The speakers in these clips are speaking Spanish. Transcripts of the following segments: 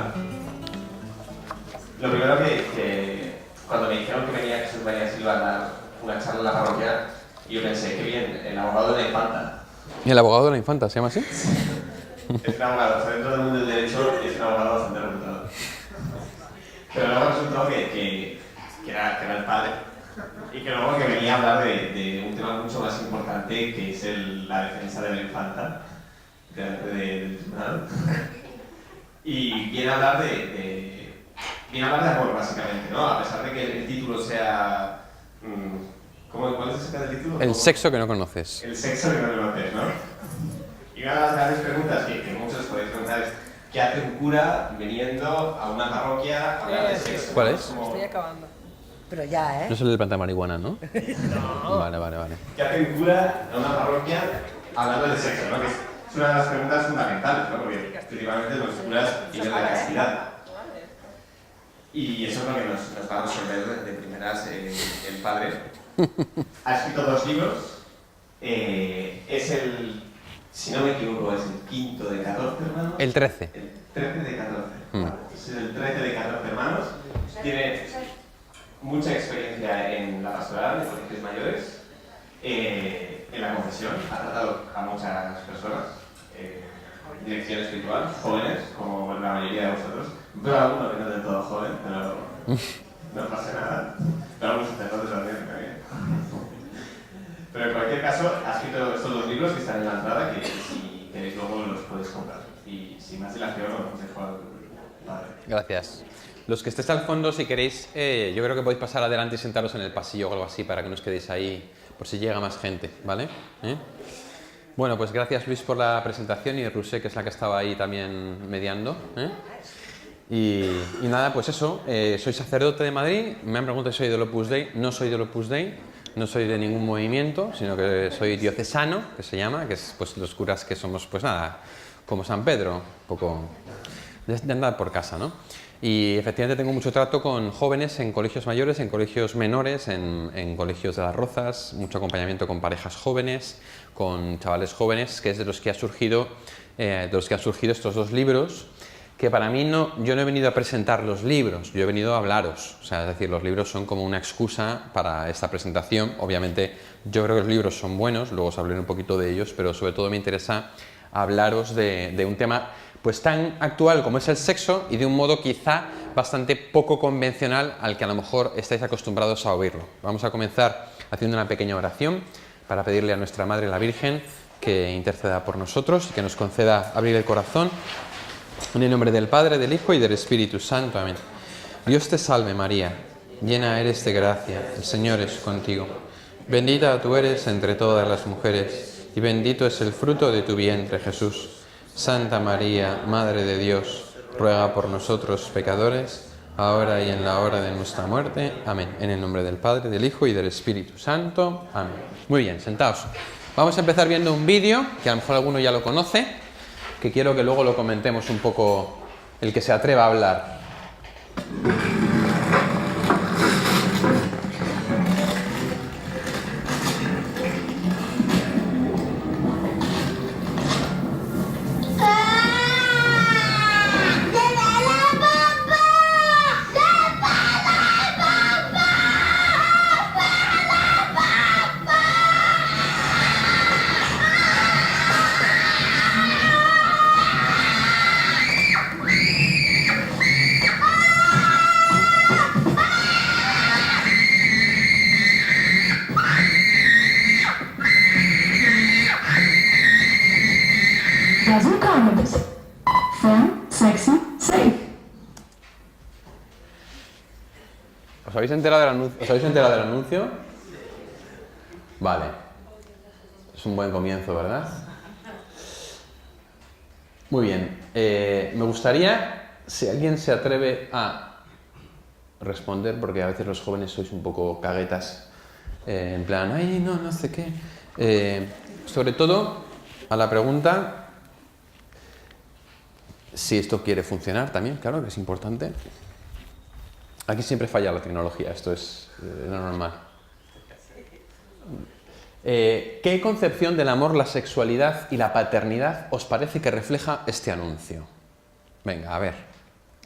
Hola. Lo primero que cuando me dijeron que venía Jesús María Silva a dar una charla en la parroquia, yo pensé, qué bien, el abogado de la infanta. ¿Y el abogado de la infanta se llama así? Es un abogado, o sea, dentro del mundo del derecho es un abogado bastante reputado. Pero luego resultó que era el padre. Y que luego que venía a hablar de un tema mucho más importante, que es la defensa de la infanta delante del tribunal. Y viene a hablar viene a hablar de amor, básicamente, ¿no? A pesar de que el título sea... ¿Cuál es ese título? El sexo que no conoces. El sexo que no conoces, ¿no? Y una de las grandes preguntas que muchos podéis preguntar es ¿qué hace un cura viniendo a una parroquia a hablar de sexo? ¿Cuál es? Como... Estoy acabando. Pero ya, ¿eh? No es el del planta de marihuana, ¿no? No. Vale. ¿Qué hace un cura a una parroquia hablando de sexo, ¿no? Que es una de las preguntas fundamentales, ¿no? Porque principalmente los curas viven de la castidad. Y eso es lo que nos va a resolver de primeras el padre. Ha escrito 2 libros. Es si no me equivoco, es el quinto de 14 hermanos. El 13. El 13 de 14. Es el 13 de 14 hermanos. Tiene mucha experiencia en la pastoral, en colegios mayores, en la confesión. Ha tratado a muchas personas. Dirección espiritual, jóvenes, como la mayoría de vosotros. Pero alguno que no es del todo joven, pero no pasa nada. Pero algunos sacerdotes también. Pero en cualquier caso, ha escrito estos 2 libros que están en la entrada, que si queréis luego los podéis comprar. Y sin más dilación, os dejo al padre. Gracias. Los que estéis al fondo, si queréis, yo creo que podéis pasar adelante y sentaros en el pasillo o algo así para que no os quedéis ahí por si llega más gente, ¿vale? Bueno, pues gracias Luis por la presentación y Rusé, que es la que estaba ahí también mediando. Y nada, pues eso, soy sacerdote de Madrid, me han preguntado si soy del Opus Dei, no soy del Opus Dei, no soy de ningún movimiento, sino que soy diocesano, que se llama, que es pues los curas que somos, pues nada, como San Pedro, un poco de andar por casa, ¿no? Y efectivamente tengo mucho trato con jóvenes en colegios mayores, en colegios menores, en colegios de las Rozas, mucho acompañamiento con parejas jóvenes, con chavales jóvenes, que es de los que ha surgido, estos 2 libros, que para mí yo no he venido a presentar los libros, yo he venido a hablaros, o sea, es decir, los libros son como una excusa para esta presentación. Obviamente yo creo que los libros son buenos, luego os hablaré un poquito de ellos, pero sobre todo me interesa hablaros de un tema pues tan actual como es el sexo y de un modo quizá bastante poco convencional al que a lo mejor estáis acostumbrados a oírlo. Vamos a comenzar haciendo una pequeña oración para pedirle a nuestra Madre la Virgen que interceda por nosotros y que nos conceda abrir el corazón. En el nombre del Padre, del Hijo y del Espíritu Santo. Amén. Dios te salve María, llena eres de gracia, el Señor es contigo. Bendita tú eres entre todas las mujeres y bendito es el fruto de tu vientre Jesús. Santa María, Madre de Dios, ruega por nosotros pecadores, ahora y en la hora de nuestra muerte. Amén. En el nombre del Padre, del Hijo y del Espíritu Santo. Amén. Muy bien, sentaos. Vamos a empezar viendo un vídeo, que a lo mejor alguno ya lo conoce, que quiero que luego lo comentemos un poco, el que se atreva a hablar. Dozen condoms. Fun, sexy, safe. ¿Os habéis enterado del anuncio? Vale. Es un buen comienzo, ¿verdad? Muy bien. Me gustaría, si alguien se atreve a responder, porque a veces los jóvenes sois un poco caguetas, en plan, ay, no sé qué. Sobre todo a la pregunta si esto quiere funcionar también, claro que es importante. Aquí siempre falla la tecnología, esto es lo normal. ¿Qué concepción del amor, la sexualidad y la paternidad os parece que refleja este anuncio? Venga, a ver.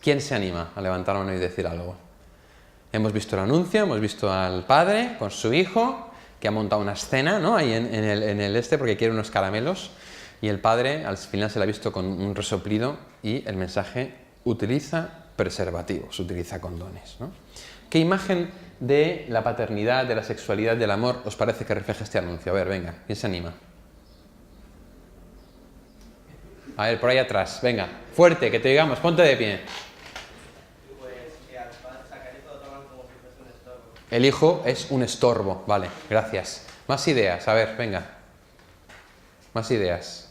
¿Quién se anima a levantar la mano y decir algo? Hemos visto el anuncio, hemos visto al padre con su hijo, que ha montado una escena, ¿no? Ahí en el porque quiere unos caramelos, y el padre al final se le ha visto con un resoplido y el mensaje: utiliza preservativos, utiliza condones, ¿no? ¿Qué imagen de la paternidad, de la sexualidad, del amor os parece que refleja este anuncio? A ver, venga, ¿quién se anima? A ver, por ahí atrás, venga, fuerte, que te digamos, ponte de pie. El hijo es un estorbo, vale, gracias. Más ideas, a ver, venga. Más ideas.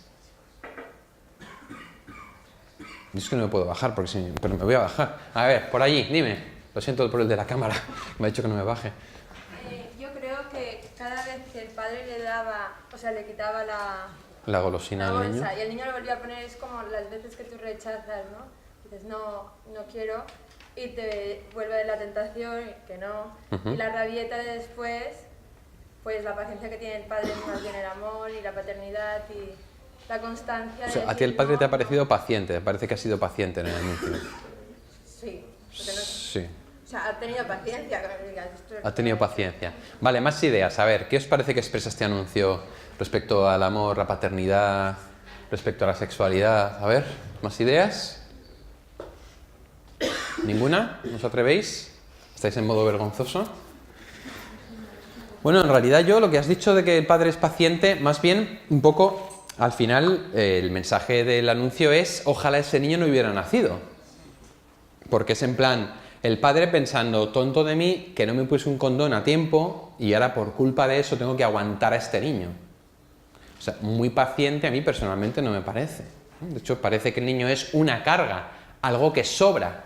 Yo es que no me puedo bajar, pero me voy a bajar. A ver, por allí, dime. Lo siento por el de la cámara, me ha dicho que no me baje. Yo creo que cada vez que el padre le daba, o sea, le quitaba la golosina al niño, y el niño lo volvía a poner, es como las veces que tú rechazas, ¿no? Dices, no quiero, y te vuelve la tentación, que no, y la rabieta de después, pues la paciencia que tiene el padre es más bien el amor y la paternidad y la constancia. O sea, a ti el padre te ha parecido paciente, parece que ha sido paciente en el anuncio. Sí, porque no, sí. o sea, ha tenido paciencia. Ha tenido paciencia. Vale, más ideas. A ver, ¿qué os parece que expresa este anuncio respecto al amor, la paternidad, respecto a la sexualidad? A ver, ¿más ideas? ¿Ninguna? ¿No os atrevéis? ¿Estáis en modo vergonzoso? Bueno, en realidad yo lo que has dicho de que el padre es paciente, más bien un poco, al final, el mensaje del anuncio es: ojalá ese niño no hubiera nacido. Porque es en plan, el padre pensando, tonto de mí, que no me puse un condón a tiempo y ahora por culpa de eso tengo que aguantar a este niño. O sea, muy paciente a mí personalmente no me parece. De hecho, parece que el niño es una carga, algo que sobra.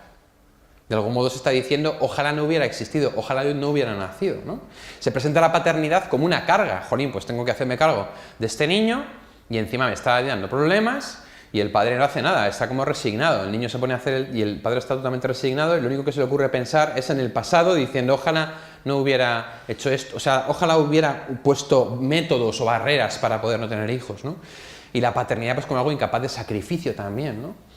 De algún modo se está diciendo, ojalá no hubiera existido, ojalá no hubiera nacido, ¿no? Se presenta la paternidad como una carga. Jolín, pues tengo que hacerme cargo de este niño y encima me está dando problemas y el padre no hace nada, está como resignado. El niño se pone a hacer y el padre está totalmente resignado y lo único que se le ocurre pensar es en el pasado, diciendo, ojalá no hubiera hecho esto, o sea, ojalá hubiera puesto métodos o barreras para poder no tener hijos, ¿no? Y la paternidad pues como algo incapaz de sacrificio también, ¿no?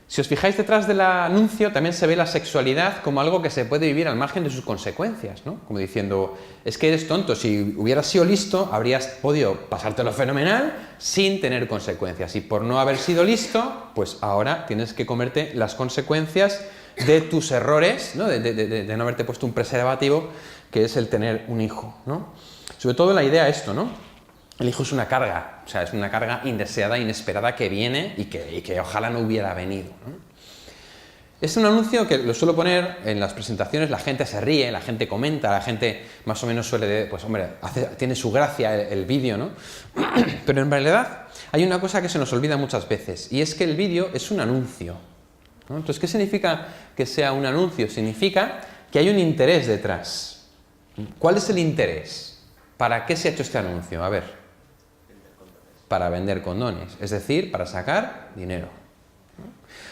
Si os fijáis detrás del anuncio, también se ve la sexualidad como algo que se puede vivir al margen de sus consecuencias, ¿no? Como diciendo, es que eres tonto, si hubieras sido listo, habrías podido pasártelo fenomenal sin tener consecuencias. Y por no haber sido listo, pues ahora tienes que comerte las consecuencias de tus errores, ¿no? De no haberte puesto un preservativo, que es el tener un hijo, ¿no? Sobre todo la idea esto, ¿no? El hijo es una carga, o sea, es una carga indeseada, inesperada que viene y que ojalá no hubiera venido, ¿no? Es un anuncio que lo suelo poner en las presentaciones, la gente se ríe, la gente comenta, la gente más o menos suele, pues hombre, tiene su gracia el vídeo, ¿no? Pero en realidad hay una cosa que se nos olvida muchas veces y es que el vídeo es un anuncio, ¿no? Entonces, ¿qué significa que sea un anuncio? Significa que hay un interés detrás. ¿Cuál es el interés? ¿Para qué se ha hecho este anuncio? A ver. Para vender condones, es decir, para sacar dinero.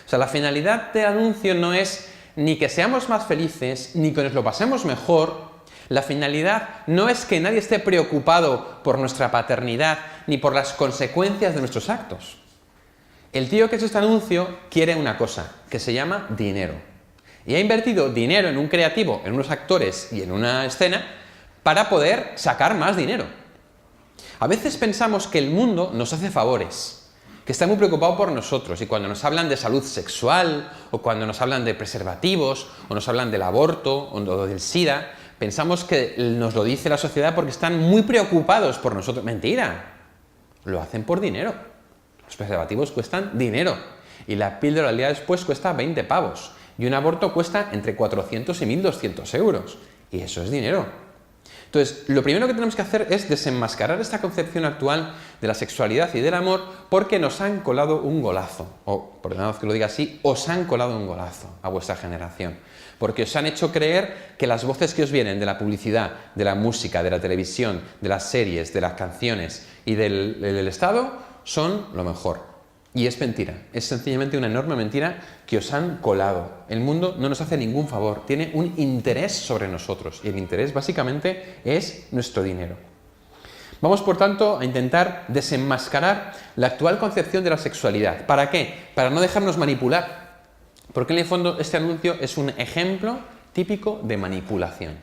O sea, la finalidad del anuncio no es ni que seamos más felices, ni que nos lo pasemos mejor. La finalidad no es que nadie esté preocupado por nuestra paternidad, ni por las consecuencias de nuestros actos. El tío que ha hecho este anuncio quiere una cosa, que se llama dinero. Y ha invertido dinero en un creativo, en unos actores y en una escena, para poder sacar más dinero. A veces pensamos que el mundo nos hace favores, que está muy preocupado por nosotros, y cuando nos hablan de salud sexual, o cuando nos hablan de preservativos, o nos hablan del aborto, o del SIDA, pensamos que nos lo dice la sociedad porque están muy preocupados por nosotros. Mentira, lo hacen por dinero. Los preservativos cuestan dinero, y la píldora al día después cuesta 20 pavos, y un aborto cuesta entre 400 y 1.200 euros, y eso es dinero. Entonces, lo primero que tenemos que hacer es desenmascarar esta concepción actual de la sexualidad y del amor porque nos han colado un golazo, o, perdonad que lo diga así, os han colado un golazo a vuestra generación, porque os han hecho creer que las voces que os vienen de la publicidad, de la música, de la televisión, de las series, de las canciones y del Estado son lo mejor. Y es mentira, es sencillamente una enorme mentira que os han colado. El mundo no nos hace ningún favor, tiene un interés sobre nosotros y el interés básicamente es nuestro dinero. Vamos por tanto a intentar desenmascarar la actual concepción de la sexualidad. ¿Para qué? Para no dejarnos manipular Porque en el fondo este anuncio es un ejemplo típico de manipulación.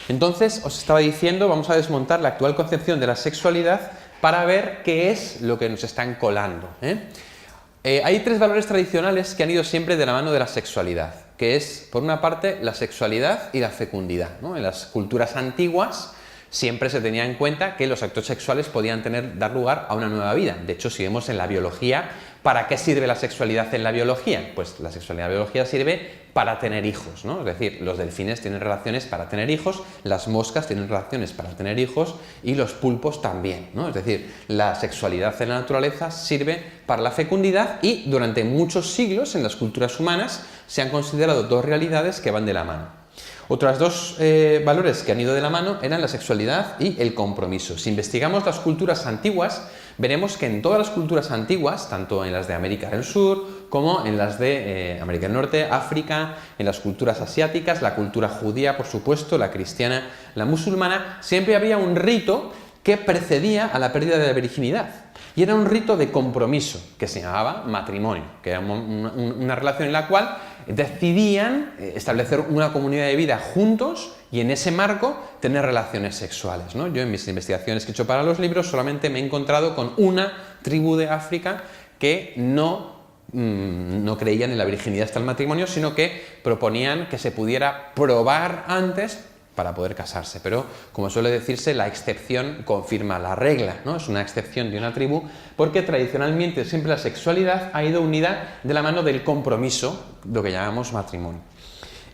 Entonces, os estaba diciendo, vamos a desmontar la actual concepción de la sexualidad para ver qué es lo que nos están colando. Hay tres valores tradicionales que han ido siempre de la mano de la sexualidad, que es, por una parte, la sexualidad y la fecundidad, ¿no? En las culturas antiguas siempre se tenía en cuenta que los actos sexuales podían dar lugar a una nueva vida. De hecho, si vemos en la biología, ¿para qué sirve la sexualidad en la biología? Pues la sexualidad en la biología sirve para tener hijos, ¿no? Es decir, los delfines tienen relaciones para tener hijos, las moscas tienen relaciones para tener hijos y los pulpos también, ¿no? Es decir, la sexualidad en la naturaleza sirve para la fecundidad y durante muchos siglos en las culturas humanas se han considerado dos realidades que van de la mano. Otros dos valores que han ido de la mano eran la sexualidad y el compromiso. Si investigamos las culturas antiguas, veremos que en todas las culturas antiguas, tanto en las de América del Sur como en las de América del Norte, África, en las culturas asiáticas, la cultura judía, por supuesto, la cristiana, la musulmana, siempre había un rito que precedía a la pérdida de la virginidad. Y era un rito de compromiso, que se llamaba matrimonio, que era una relación en la cual decidían establecer una comunidad de vida juntos y en ese marco tener relaciones sexuales, ¿no? Yo en mis investigaciones que he hecho para los libros solamente me he encontrado con una tribu de África que no creían en la virginidad hasta el matrimonio, sino que proponían que se pudiera probar antes para poder casarse, pero como suele decirse, la excepción confirma la regla, ¿no? Es una excepción de una tribu porque tradicionalmente siempre la sexualidad ha ido unida de la mano del compromiso, lo que llamamos matrimonio.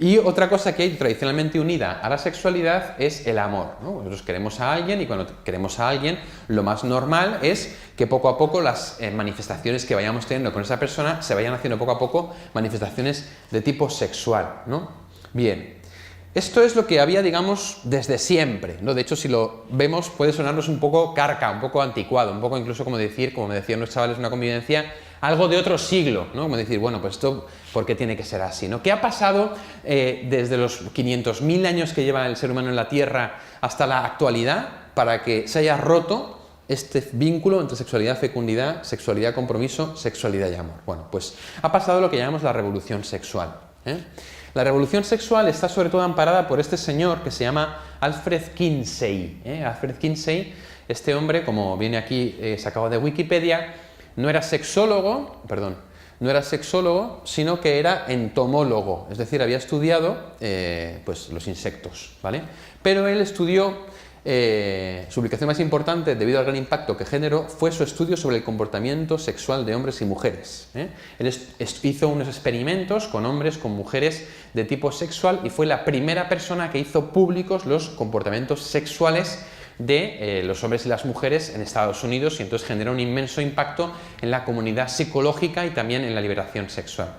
Y otra cosa que hay tradicionalmente unida a la sexualidad es el amor, ¿no? Nosotros queremos a alguien y cuando queremos a alguien lo más normal es que poco a poco las manifestaciones que vayamos teniendo con esa persona se vayan haciendo poco a poco manifestaciones de tipo sexual, ¿no? Bien. Esto es lo que había, digamos, desde siempre, ¿no? De hecho, si lo vemos, puede sonarnos un poco carca, un poco anticuado, un poco incluso como decir, como me decían los chavales en una convivencia, algo de otro siglo, ¿no? Como decir, bueno, pues esto, ¿por qué tiene que ser así, ¿no? ¿Qué ha pasado desde los 500.000 años que lleva el ser humano en la Tierra hasta la actualidad para que se haya roto este vínculo entre sexualidad, fecundidad, sexualidad, compromiso, sexualidad y amor? Bueno, pues ha pasado lo que llamamos la revolución sexual, La revolución sexual está sobre todo amparada por este señor que se llama Alfred Kinsey. Alfred Kinsey, este hombre, como viene aquí sacado de Wikipedia, no era sexólogo, sino que era entomólogo, es decir, había estudiado pues, los insectos, ¿vale? Pero él estudió, su publicación más importante, debido al gran impacto que generó, fue su estudio sobre el comportamiento sexual de hombres y mujeres. Él hizo unos experimentos con hombres, con mujeres de tipo sexual y fue la primera persona que hizo públicos los comportamientos sexuales de los hombres y las mujeres en Estados Unidos y entonces generó un inmenso impacto en la comunidad psicológica y también en la liberación sexual.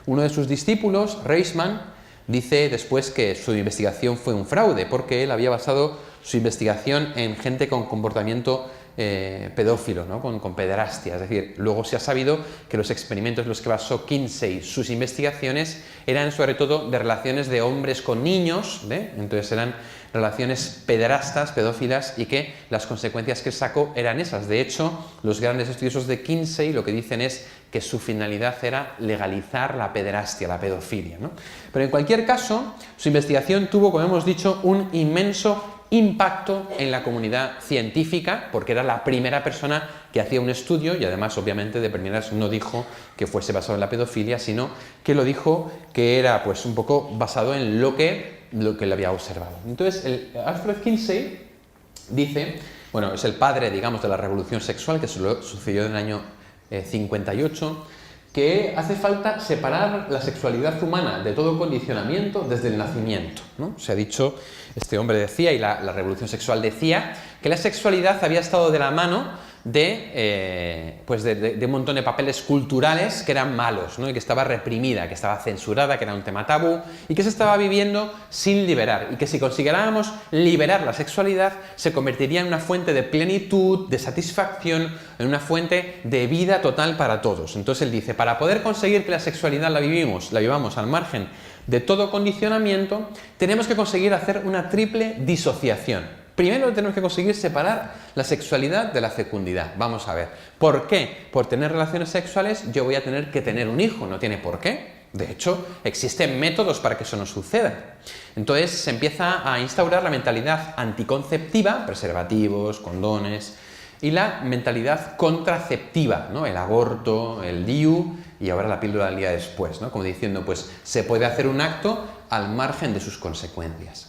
Uno de sus discípulos, Reisman, dice después que su investigación fue un fraude porque él había basado su investigación en gente con comportamiento pedófilo, ¿no? con pederastia. Es decir, luego se ha sabido que los experimentos en los que basó Kinsey sus investigaciones eran sobre todo de relaciones de hombres con niños, entonces eran relaciones pederastas, pedófilas, y que las consecuencias que sacó eran esas. De hecho, los grandes estudiosos de Kinsey lo que dicen es que su finalidad era legalizar la pederastia, la pedofilia, ¿no? Pero en cualquier caso, su investigación tuvo, como hemos dicho, un inmenso impacto en la comunidad científica, porque era la primera persona que hacía un estudio y además, obviamente, de primeras no dijo que fuese basado en la pedofilia, sino que lo dijo que era pues un poco basado en lo que le había observado. Entonces, Alfred Kinsey dice, bueno, es el padre, digamos, de la revolución sexual que sucedió en el año 58, que hace falta separar la sexualidad humana de todo condicionamiento desde el nacimiento, ¿no? Se ha dicho, este hombre decía, y la revolución sexual decía, que la sexualidad había estado de la mano de un montón de papeles culturales que eran malos, ¿no? Y que estaba reprimida, que estaba censurada, que era un tema tabú y que se estaba viviendo sin liberar, y que si consiguiéramos liberar la sexualidad se convertiría en una fuente de plenitud, de satisfacción, en una fuente de vida total para todos. Entonces él dice, para poder conseguir que la sexualidad la vivamos al margen de todo condicionamiento, tenemos que conseguir hacer una triple disociación. Primero tenemos que conseguir separar la sexualidad de la fecundidad. Vamos a ver. ¿Por qué? Por tener relaciones sexuales yo voy a tener que tener un hijo. No tiene por qué. De hecho, existen métodos para que eso no suceda. Entonces se empieza a instaurar la mentalidad anticonceptiva, preservativos, condones, y la mentalidad contraceptiva, ¿no? El aborto, el DIU y ahora la píldora del día después, ¿no? Como diciendo, pues se puede hacer un acto al margen de sus consecuencias.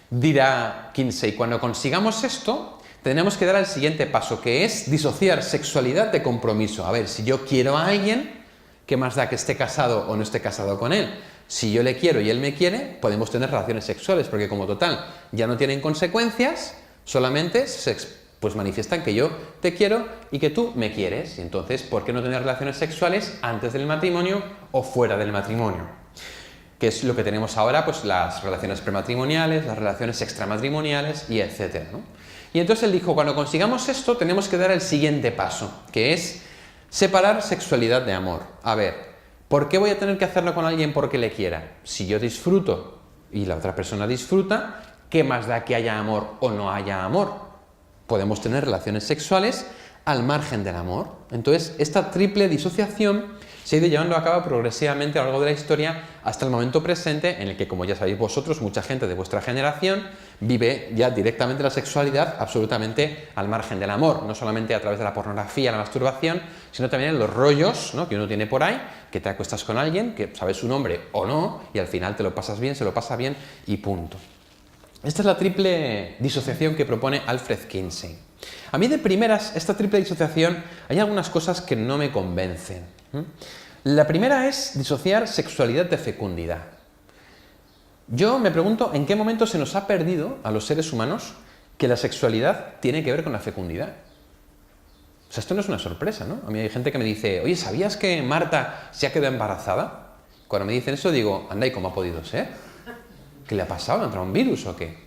Dirá Kinsey, cuando consigamos esto, tenemos que dar el siguiente paso, que es disociar sexualidad de compromiso. A ver, si yo quiero a alguien, ¿qué más da que esté casado o no esté casado con él? Si yo le quiero y él me quiere, podemos tener relaciones sexuales, porque como total ya no tienen consecuencias, solamente pues manifiestan que yo te quiero y que tú me quieres. Y entonces, ¿por qué no tener relaciones sexuales antes del matrimonio o fuera del matrimonio? Que es lo que tenemos ahora, pues las relaciones prematrimoniales, las relaciones extramatrimoniales y etcétera, ¿no? Y entonces él dijo, cuando consigamos esto, tenemos que dar el siguiente paso, que es separar sexualidad de amor. A ver, ¿por qué voy a tener que hacerlo con alguien porque le quiera? Si yo disfruto y la otra persona disfruta, ¿qué más da que haya amor o no haya amor? Podemos tener relaciones sexuales al margen del amor. Entonces, esta triple disociación se ha ido llevando a cabo progresivamente a lo largo de la historia hasta el momento presente, en el que, como ya sabéis vosotros, mucha gente de vuestra generación vive ya directamente la sexualidad absolutamente al margen del amor, no solamente a través de la pornografía, la masturbación, sino también en los rollos, ¿no?, que uno tiene por ahí, que te acuestas con alguien, que sabes su nombre o no, y al final te lo pasas bien, se lo pasa bien y punto. Esta es la triple disociación que propone Alfred Kinsey. A mí de primeras, esta triple disociación, hay algunas cosas que no me convencen. La primera es disociar sexualidad de fecundidad. Yo me pregunto en qué momento se nos ha perdido a los seres humanos que la sexualidad tiene que ver con la fecundidad. O sea, esto no es una sorpresa, ¿no? A mí hay gente que me dice, oye, ¿sabías que Marta se ha quedado embarazada? Cuando me dicen eso digo, anda, ¿y cómo ha podido ser? ¿Qué le ha pasado? ¿Le ha entrado un virus o qué?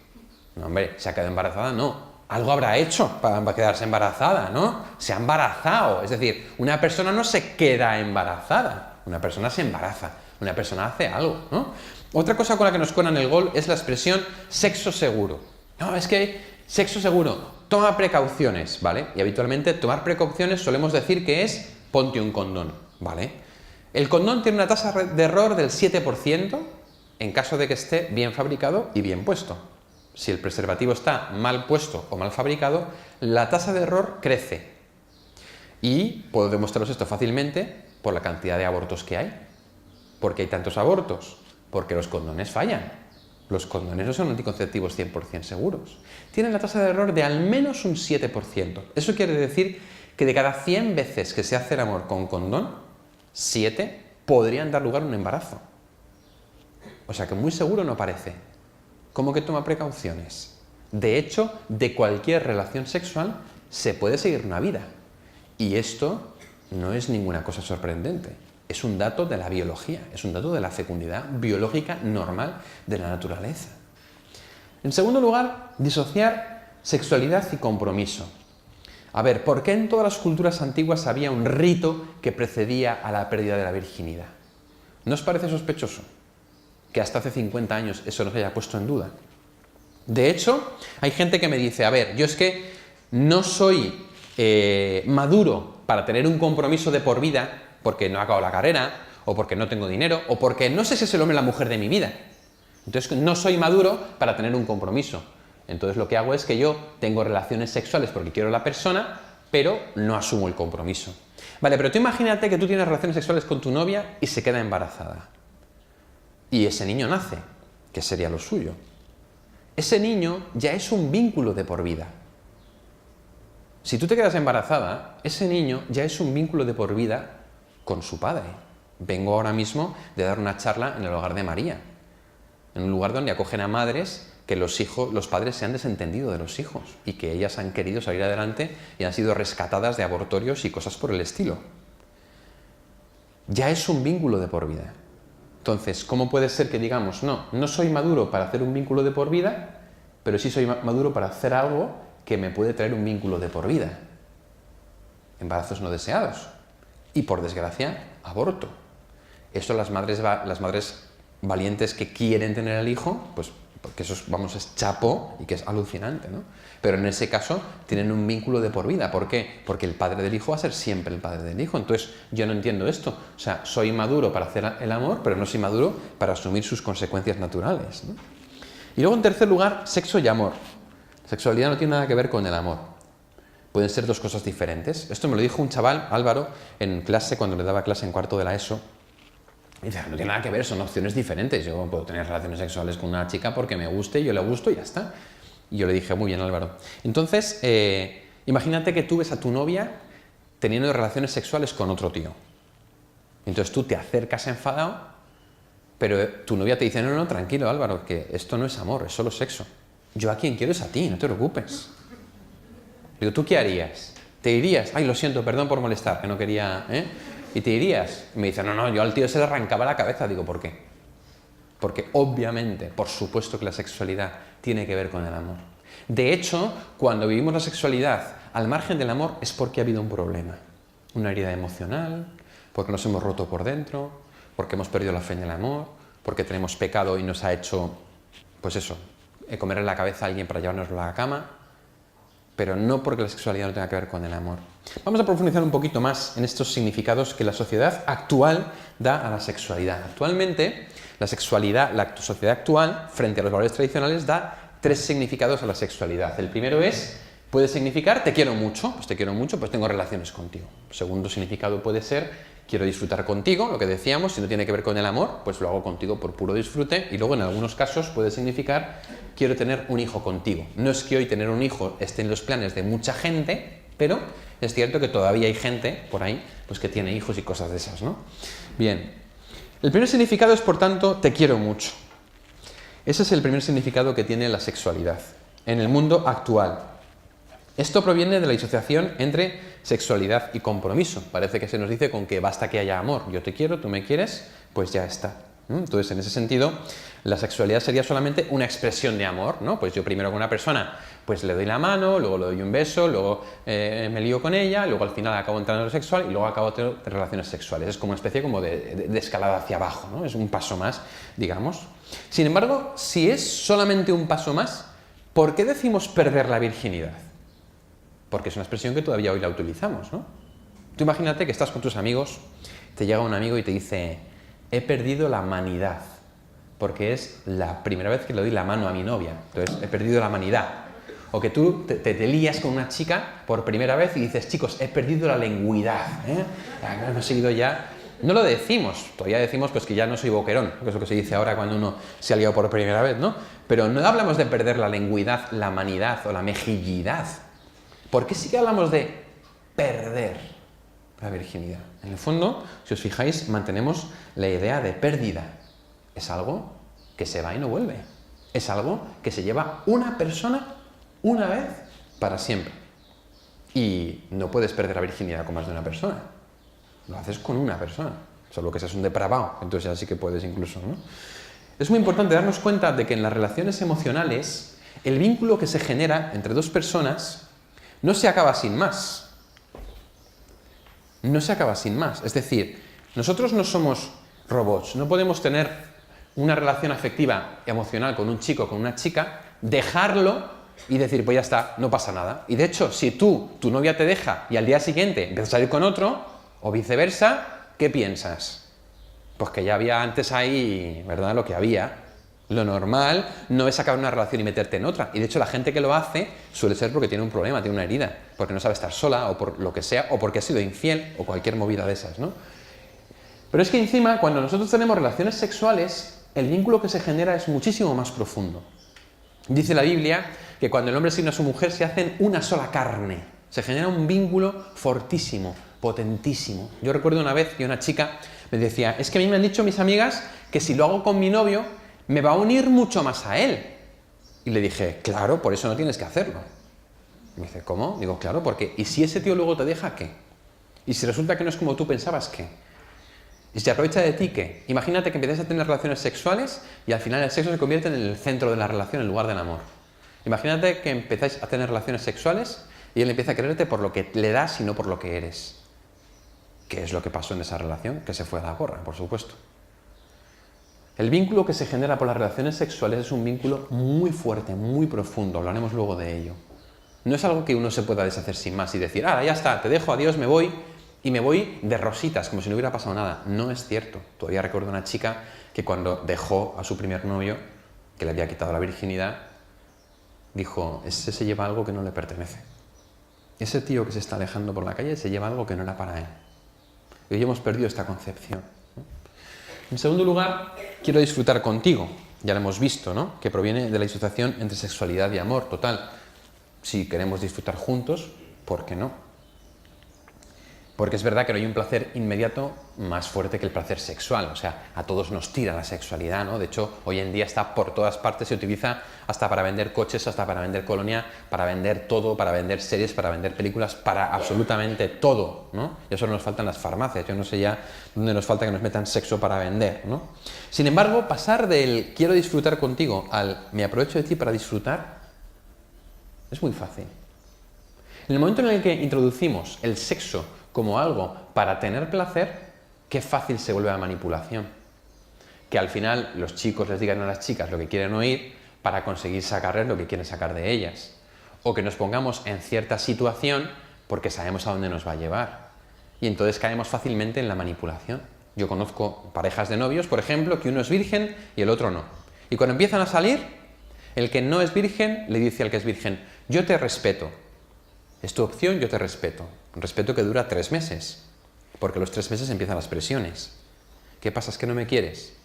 No, hombre, ¿se ha quedado embarazada? No. Algo habrá hecho para quedarse embarazada, ¿no? Se ha embarazado. Es decir, una persona no se queda embarazada. Una persona se embaraza. Una persona hace algo, ¿no? Otra cosa con la que nos cuelan el gol es la expresión sexo seguro. No, es que sexo seguro, toma precauciones, ¿vale? Y habitualmente tomar precauciones solemos decir que es ponte un condón, ¿vale? El condón tiene una tasa de error del 7%, en caso de que esté bien fabricado y bien puesto. Si el preservativo está mal puesto o mal fabricado, la tasa de error crece. Y puedo demostraros esto fácilmente por la cantidad de abortos que hay. ¿Por qué hay tantos abortos? Porque los condones fallan. Los condones no son anticonceptivos 100% seguros. Tienen la tasa de error de al menos un 7%. Eso quiere decir que de cada 100 veces que se hace el amor con condón, 7 podrían dar lugar a un embarazo. O sea que muy seguro no parece. ¿Cómo que toma precauciones? De hecho, de cualquier relación sexual se puede seguir una vida. Y esto no es ninguna cosa sorprendente. Es un dato de la biología, es un dato de la fecundidad biológica normal de la naturaleza. En segundo lugar, disociar sexualidad y compromiso. A ver, ¿por qué en todas las culturas antiguas había un rito que precedía a la pérdida de la virginidad? ¿No os parece sospechoso que hasta hace 50 años eso no se haya puesto en duda? De hecho, hay gente que me dice, a ver, yo es que no soy maduro para tener un compromiso de por vida porque no he acabado la carrera, o porque no tengo dinero, o porque no sé si es el hombre o la mujer de mi vida. Entonces no soy maduro para tener un compromiso. Entonces lo que hago es que yo tengo relaciones sexuales porque quiero a la persona, pero no asumo el compromiso. Vale, pero tú imagínate que tú tienes relaciones sexuales con tu novia y se queda embarazada. Y ese niño nace, que sería lo suyo. Ese niño ya es un vínculo de por vida. Si tú te quedas embarazada, ese niño ya es un vínculo de por vida con su padre. Vengo ahora mismo de dar una charla en el Hogar de María, en un lugar donde acogen a madres que los padres se han desentendido de los hijos y que ellas han querido salir adelante y han sido rescatadas de abortorios y cosas por el estilo. Ya es un vínculo de por vida. Entonces, ¿cómo puede ser que digamos, no soy maduro para hacer un vínculo de por vida, pero sí soy maduro para hacer algo que me puede traer un vínculo de por vida? Embarazos no deseados. Y por desgracia, aborto. Eso las madres valientes que quieren tener el hijo, pues porque eso es, vamos, es chapo y que es alucinante, ¿no? Pero en ese caso tienen un vínculo de por vida. ¿Por qué? Porque el padre del hijo va a ser siempre el padre del hijo. Entonces, yo no entiendo esto. O sea, soy maduro para hacer el amor, pero no soy maduro para asumir sus consecuencias naturales, ¿no? Y luego, en tercer lugar, sexo y amor. Sexualidad no tiene nada que ver con el amor. Pueden ser dos cosas diferentes. Esto me lo dijo un chaval, Álvaro, en clase, cuando le daba clase en cuarto de la ESO. Y dice, no tiene nada que ver, son opciones diferentes. Yo puedo tener relaciones sexuales con una chica porque me guste, yo le gusto y ya está. Y yo le dije, muy bien, Álvaro. Entonces, imagínate que tú ves a tu novia teniendo relaciones sexuales con otro tío. Entonces tú te acercas enfadado, pero tu novia te dice, no, no, tranquilo, Álvaro, que esto no es amor, es solo sexo. Yo a quien quiero es a ti, no te preocupes. Digo, ¿tú qué harías? ¿Te irías? Ay, lo siento, perdón por molestar, que no quería... ¿Y te irías? Y me dice, no, no, yo al tío se le arrancaba la cabeza. Digo, ¿por qué? Porque obviamente, por supuesto que la sexualidad tiene que ver con el amor. De hecho, cuando vivimos la sexualidad al margen del amor es porque ha habido un problema. Una herida emocional, porque nos hemos roto por dentro, porque hemos perdido la fe en el amor, porque tenemos pecado y nos ha hecho, pues eso, comerle la cabeza a alguien para llevárnoslo a la cama, pero no porque la sexualidad no tenga que ver con el amor. Vamos a profundizar un poquito más en estos significados que la sociedad actual da a la sexualidad. Actualmente, la sociedad actual, frente a los valores tradicionales, da 3 significados a la sexualidad. El primero puede significar te quiero mucho, pues tengo relaciones contigo. El segundo significado puede ser quiero disfrutar contigo, lo que decíamos, si no tiene que ver con el amor, pues lo hago contigo por puro disfrute. Y luego en algunos casos puede significar quiero tener un hijo contigo. No es que hoy tener un hijo esté en los planes de mucha gente, pero es cierto que todavía hay gente por ahí pues que tiene hijos y cosas de esas, ¿no? Bien, el primer significado es, por tanto, te quiero mucho. Ese es el primer significado que tiene la sexualidad en el mundo actual. Esto proviene de la disociación entre sexualidad y compromiso. Parece que se nos dice con que basta que haya amor. Yo te quiero, tú me quieres, pues ya está. Entonces, en ese sentido, la sexualidad sería solamente una expresión de amor, ¿no? Pues yo primero con una persona, pues le doy la mano, luego le doy un beso, luego me lío con ella, luego al final acabo entrando en lo sexual y luego acabo teniendo relaciones sexuales. Es como una especie como de escalada hacia abajo, ¿no? Es un paso más, digamos. Sin embargo, si es solamente un paso más, ¿por qué decimos perder la virginidad? Porque es una expresión que todavía hoy la utilizamos, ¿no? Tú imagínate que estás con tus amigos, te llega un amigo y te dice, he perdido la manidad, porque es la primera vez que le doy la mano a mi novia, entonces he perdido la manidad. O que tú te lías con una chica por primera vez y dices, chicos, he perdido la lengüidad, hemos seguido ya... No lo decimos, todavía decimos pues que ya no soy boquerón, que es lo que se dice ahora cuando uno se ha liado por primera vez, ¿no? Pero no hablamos de perder la lengüidad, la manidad o la mejillidad. ¿Por qué sí que hablamos de perder la virginidad? En el fondo, si os fijáis, mantenemos la idea de pérdida. Es algo que se va y no vuelve. Es algo que se lleva una persona una vez para siempre. Y no puedes perder la virginidad con más de una persona. Lo haces con una persona. Solo que seas un depravado. Entonces ya sí que puedes incluso, ¿no? Es muy importante darnos cuenta de que en las relaciones emocionales el vínculo que se genera entre dos personas no se acaba sin más. No se acaba sin más. Es decir, nosotros no somos robots. No podemos tener una relación afectiva, emocional con un chico o con una chica, dejarlo y decir, pues ya está, no pasa nada. Y de hecho, si tu novia te deja y al día siguiente empiezas a salir con otro, o viceversa, ¿qué piensas? Pues que ya había antes ahí, ¿verdad?, lo que había. Lo normal no es acabar una relación y meterte en otra. Y de hecho la gente que lo hace suele ser porque tiene un problema, tiene una herida, porque no sabe estar sola o por lo que sea, o porque ha sido infiel o cualquier movida de esas, ¿no? Pero es que encima, cuando nosotros tenemos relaciones sexuales, el vínculo que se genera es muchísimo más profundo. Dice la Biblia que cuando el hombre se une a su mujer se hacen una sola carne. Se genera un vínculo fortísimo, potentísimo. Yo recuerdo una vez que una chica me decía, es que a mí me han dicho mis amigas que si lo hago con mi novio me va a unir mucho más a él. Y le dije, claro, por eso no tienes que hacerlo. Y me dice, ¿cómo? Digo, claro, porque ¿y si ese tío luego te deja, qué? ¿Y si resulta que no es como tú pensabas, qué? ¿Y si se aprovecha de ti, qué? Imagínate que empiezas a tener relaciones sexuales y al final el sexo se convierte en el centro de la relación en lugar del amor. Imagínate que empezáis a tener relaciones sexuales y él empieza a quererte por lo que le das y no por lo que eres. ¿Qué es lo que pasó en esa relación? Que se fue a la porra, por supuesto. El vínculo que se genera por las relaciones sexuales es un vínculo muy fuerte, muy profundo, hablaremos luego de ello. No es algo que uno se pueda deshacer sin más y decir, ya está, te dejo, adiós, me voy, y me voy de rositas, como si no hubiera pasado nada. No es cierto. Todavía recuerdo una chica que cuando dejó a su primer novio, que le había quitado la virginidad, dijo, ese se lleva algo que no le pertenece. Ese tío que se está alejando por la calle se lleva algo que no era para él. Y hoy hemos perdido esta concepción. En segundo lugar, quiero disfrutar contigo. Ya lo hemos visto, ¿no? Que proviene de la disociación entre sexualidad y amor. Total, si queremos disfrutar juntos, ¿por qué no? Porque es verdad que no hay un placer inmediato más fuerte que el placer sexual. O sea, a todos nos tira la sexualidad, ¿no? De hecho, hoy en día está por todas partes, se utiliza hasta para vender coches, hasta para vender colonia, para vender todo, para vender series, para vender películas, para absolutamente todo, ¿no? Y eso nos falta en las farmacias. Yo no sé ya dónde nos falta que nos metan sexo para vender, ¿no? Sin embargo, pasar del quiero disfrutar contigo al me aprovecho de ti para disfrutar es muy fácil. En el momento en el que introducimos el sexo como algo para tener placer, qué fácil se vuelve la manipulación. Que al final los chicos les digan a las chicas lo que quieren oír para conseguir sacarles lo que quieren sacar de ellas. O que nos pongamos en cierta situación porque sabemos a dónde nos va a llevar. Y entonces caemos fácilmente en la manipulación. Yo conozco parejas de novios, por ejemplo, que uno es virgen y el otro no. Y cuando empiezan a salir, el que no es virgen le dice al que es virgen, yo te respeto. Es tu opción, yo te respeto. Un respeto que dura 3 meses, porque a los 3 meses empiezan las presiones. ¿Qué pasa? ¿Es que no me quieres?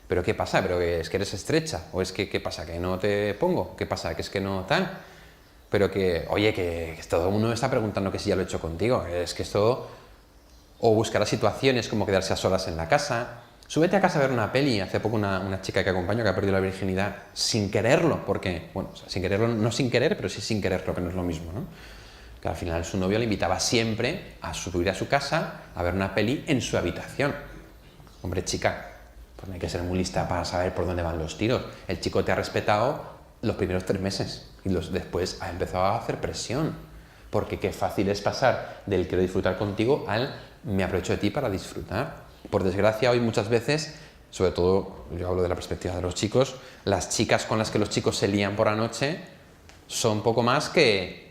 ¿Pero qué pasa? ¿Pero es que eres estrecha? ¿O es que qué pasa? ¿Que no te pongo? ¿Qué pasa? ¿Que es que no tal? Pero que, oye, que todo el mundo me está preguntando que si ya lo he hecho contigo. Es que esto... O buscar situaciones como quedarse a solas en la casa. Súbete a casa a ver una peli. Hace poco una chica que acompaño que ha perdido la virginidad sin quererlo, porque, bueno, sin quererlo, no sin querer, pero sí sin quererlo, que no es lo mismo, ¿no? Que al final su novio le invitaba siempre a subir a su casa a ver una peli en su habitación. Hombre, chica, pues no hay que ser muy lista para saber por dónde van los tiros. El chico te ha respetado los primeros 3 meses y después ha empezado a hacer presión. Porque qué fácil es pasar del quiero disfrutar contigo al me aprovecho de ti para disfrutar. Por desgracia, hoy muchas veces, sobre todo, yo hablo de la perspectiva de los chicos, las chicas con las que los chicos se lían por la noche son poco más que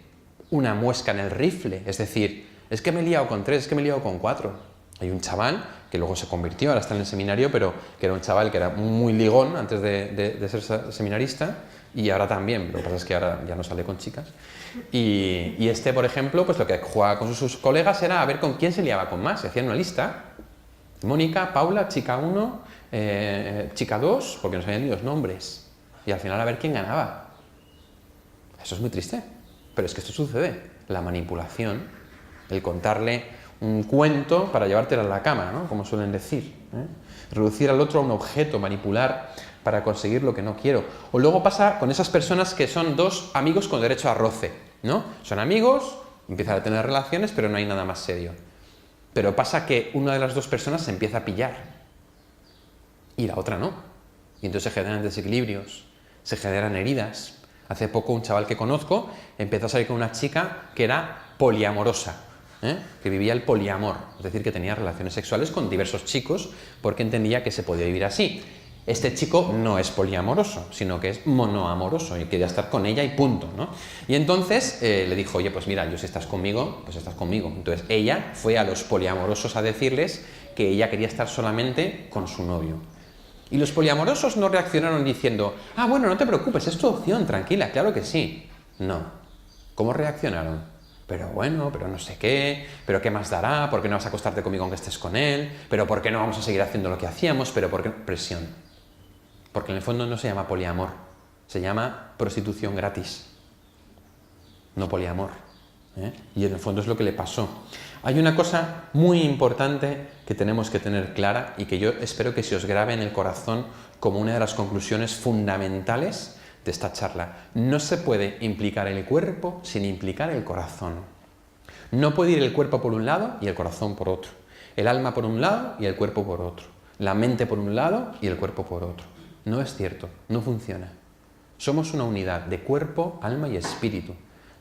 una muesca en el rifle, es decir, es que me he liado con 3, es que me he liado con 4. Hay un chaval que luego se convirtió, ahora está en el seminario, pero que era un chaval que era muy ligón antes de ser seminarista y ahora también, lo que pasa es que ahora ya no sale con chicas. Y este, por ejemplo, pues lo que jugaba con sus colegas era a ver con quién se liaba con más, se hacían una lista. Mónica, Paula, chica 1, chica 2, porque no sabían ni los nombres. Y al final a ver quién ganaba. Eso es muy triste. Pero es que esto sucede, la manipulación, el contarle un cuento para llevártelo a la cama, ¿no? Como suelen decir, ¿eh? Reducir al otro a un objeto, manipular para conseguir lo que no quiero. O luego pasa con esas personas que son 2 amigos con derecho a roce, ¿no? Son amigos, empiezan a tener relaciones, pero no hay nada más serio. Pero pasa que una de las 2 personas se empieza a pillar y la otra no. Y entonces se generan desequilibrios, se generan heridas. Hace poco un chaval que conozco empezó a salir con una chica que era poliamorosa, que vivía el poliamor, es decir, que tenía relaciones sexuales con diversos chicos porque entendía que se podía vivir así. Este chico no es poliamoroso, sino que es monoamoroso y quería estar con ella y punto, ¿no? Y entonces le dijo, oye, pues mira, yo si estás conmigo, pues estás conmigo. Entonces ella fue a los poliamorosos a decirles que ella quería estar solamente con su novio. Y los poliamorosos no reaccionaron diciendo, bueno, no te preocupes, es tu opción, tranquila, claro que sí. No. ¿Cómo reaccionaron? Pero bueno, pero no sé qué, pero qué más dará, ¿por qué no vas a acostarte conmigo aunque estés con él? ¿Pero por qué no vamos a seguir haciendo lo que hacíamos? ¿Pero por qué? Presión. Porque en el fondo no se llama poliamor, se llama prostitución gratis, no poliamor. Y en el fondo es lo que le pasó. Hay una cosa muy importante que tenemos que tener clara y que yo espero que se os grabe en el corazón como una de las conclusiones fundamentales de esta charla. No se puede implicar el cuerpo sin implicar el corazón. No puede ir el cuerpo por un lado y el corazón por otro. El alma por un lado y el cuerpo por otro. La mente por un lado y el cuerpo por otro. No es cierto, no funciona. Somos una unidad de cuerpo, alma y espíritu,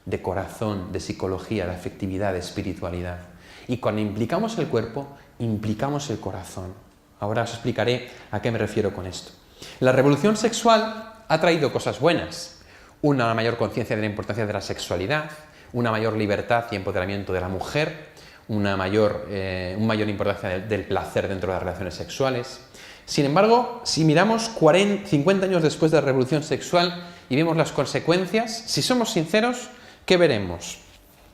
de corazón, de psicología, de afectividad, de espiritualidad. Y cuando implicamos el cuerpo, implicamos el corazón. Ahora os explicaré a qué me refiero con esto. La revolución sexual ha traído cosas buenas. Una mayor conciencia de la importancia de la sexualidad, una mayor libertad y empoderamiento de la mujer, una mayor importancia del placer dentro de las relaciones sexuales. Sin embargo, si miramos 50 años después de la revolución sexual y vemos las consecuencias, si somos sinceros, ¿qué veremos?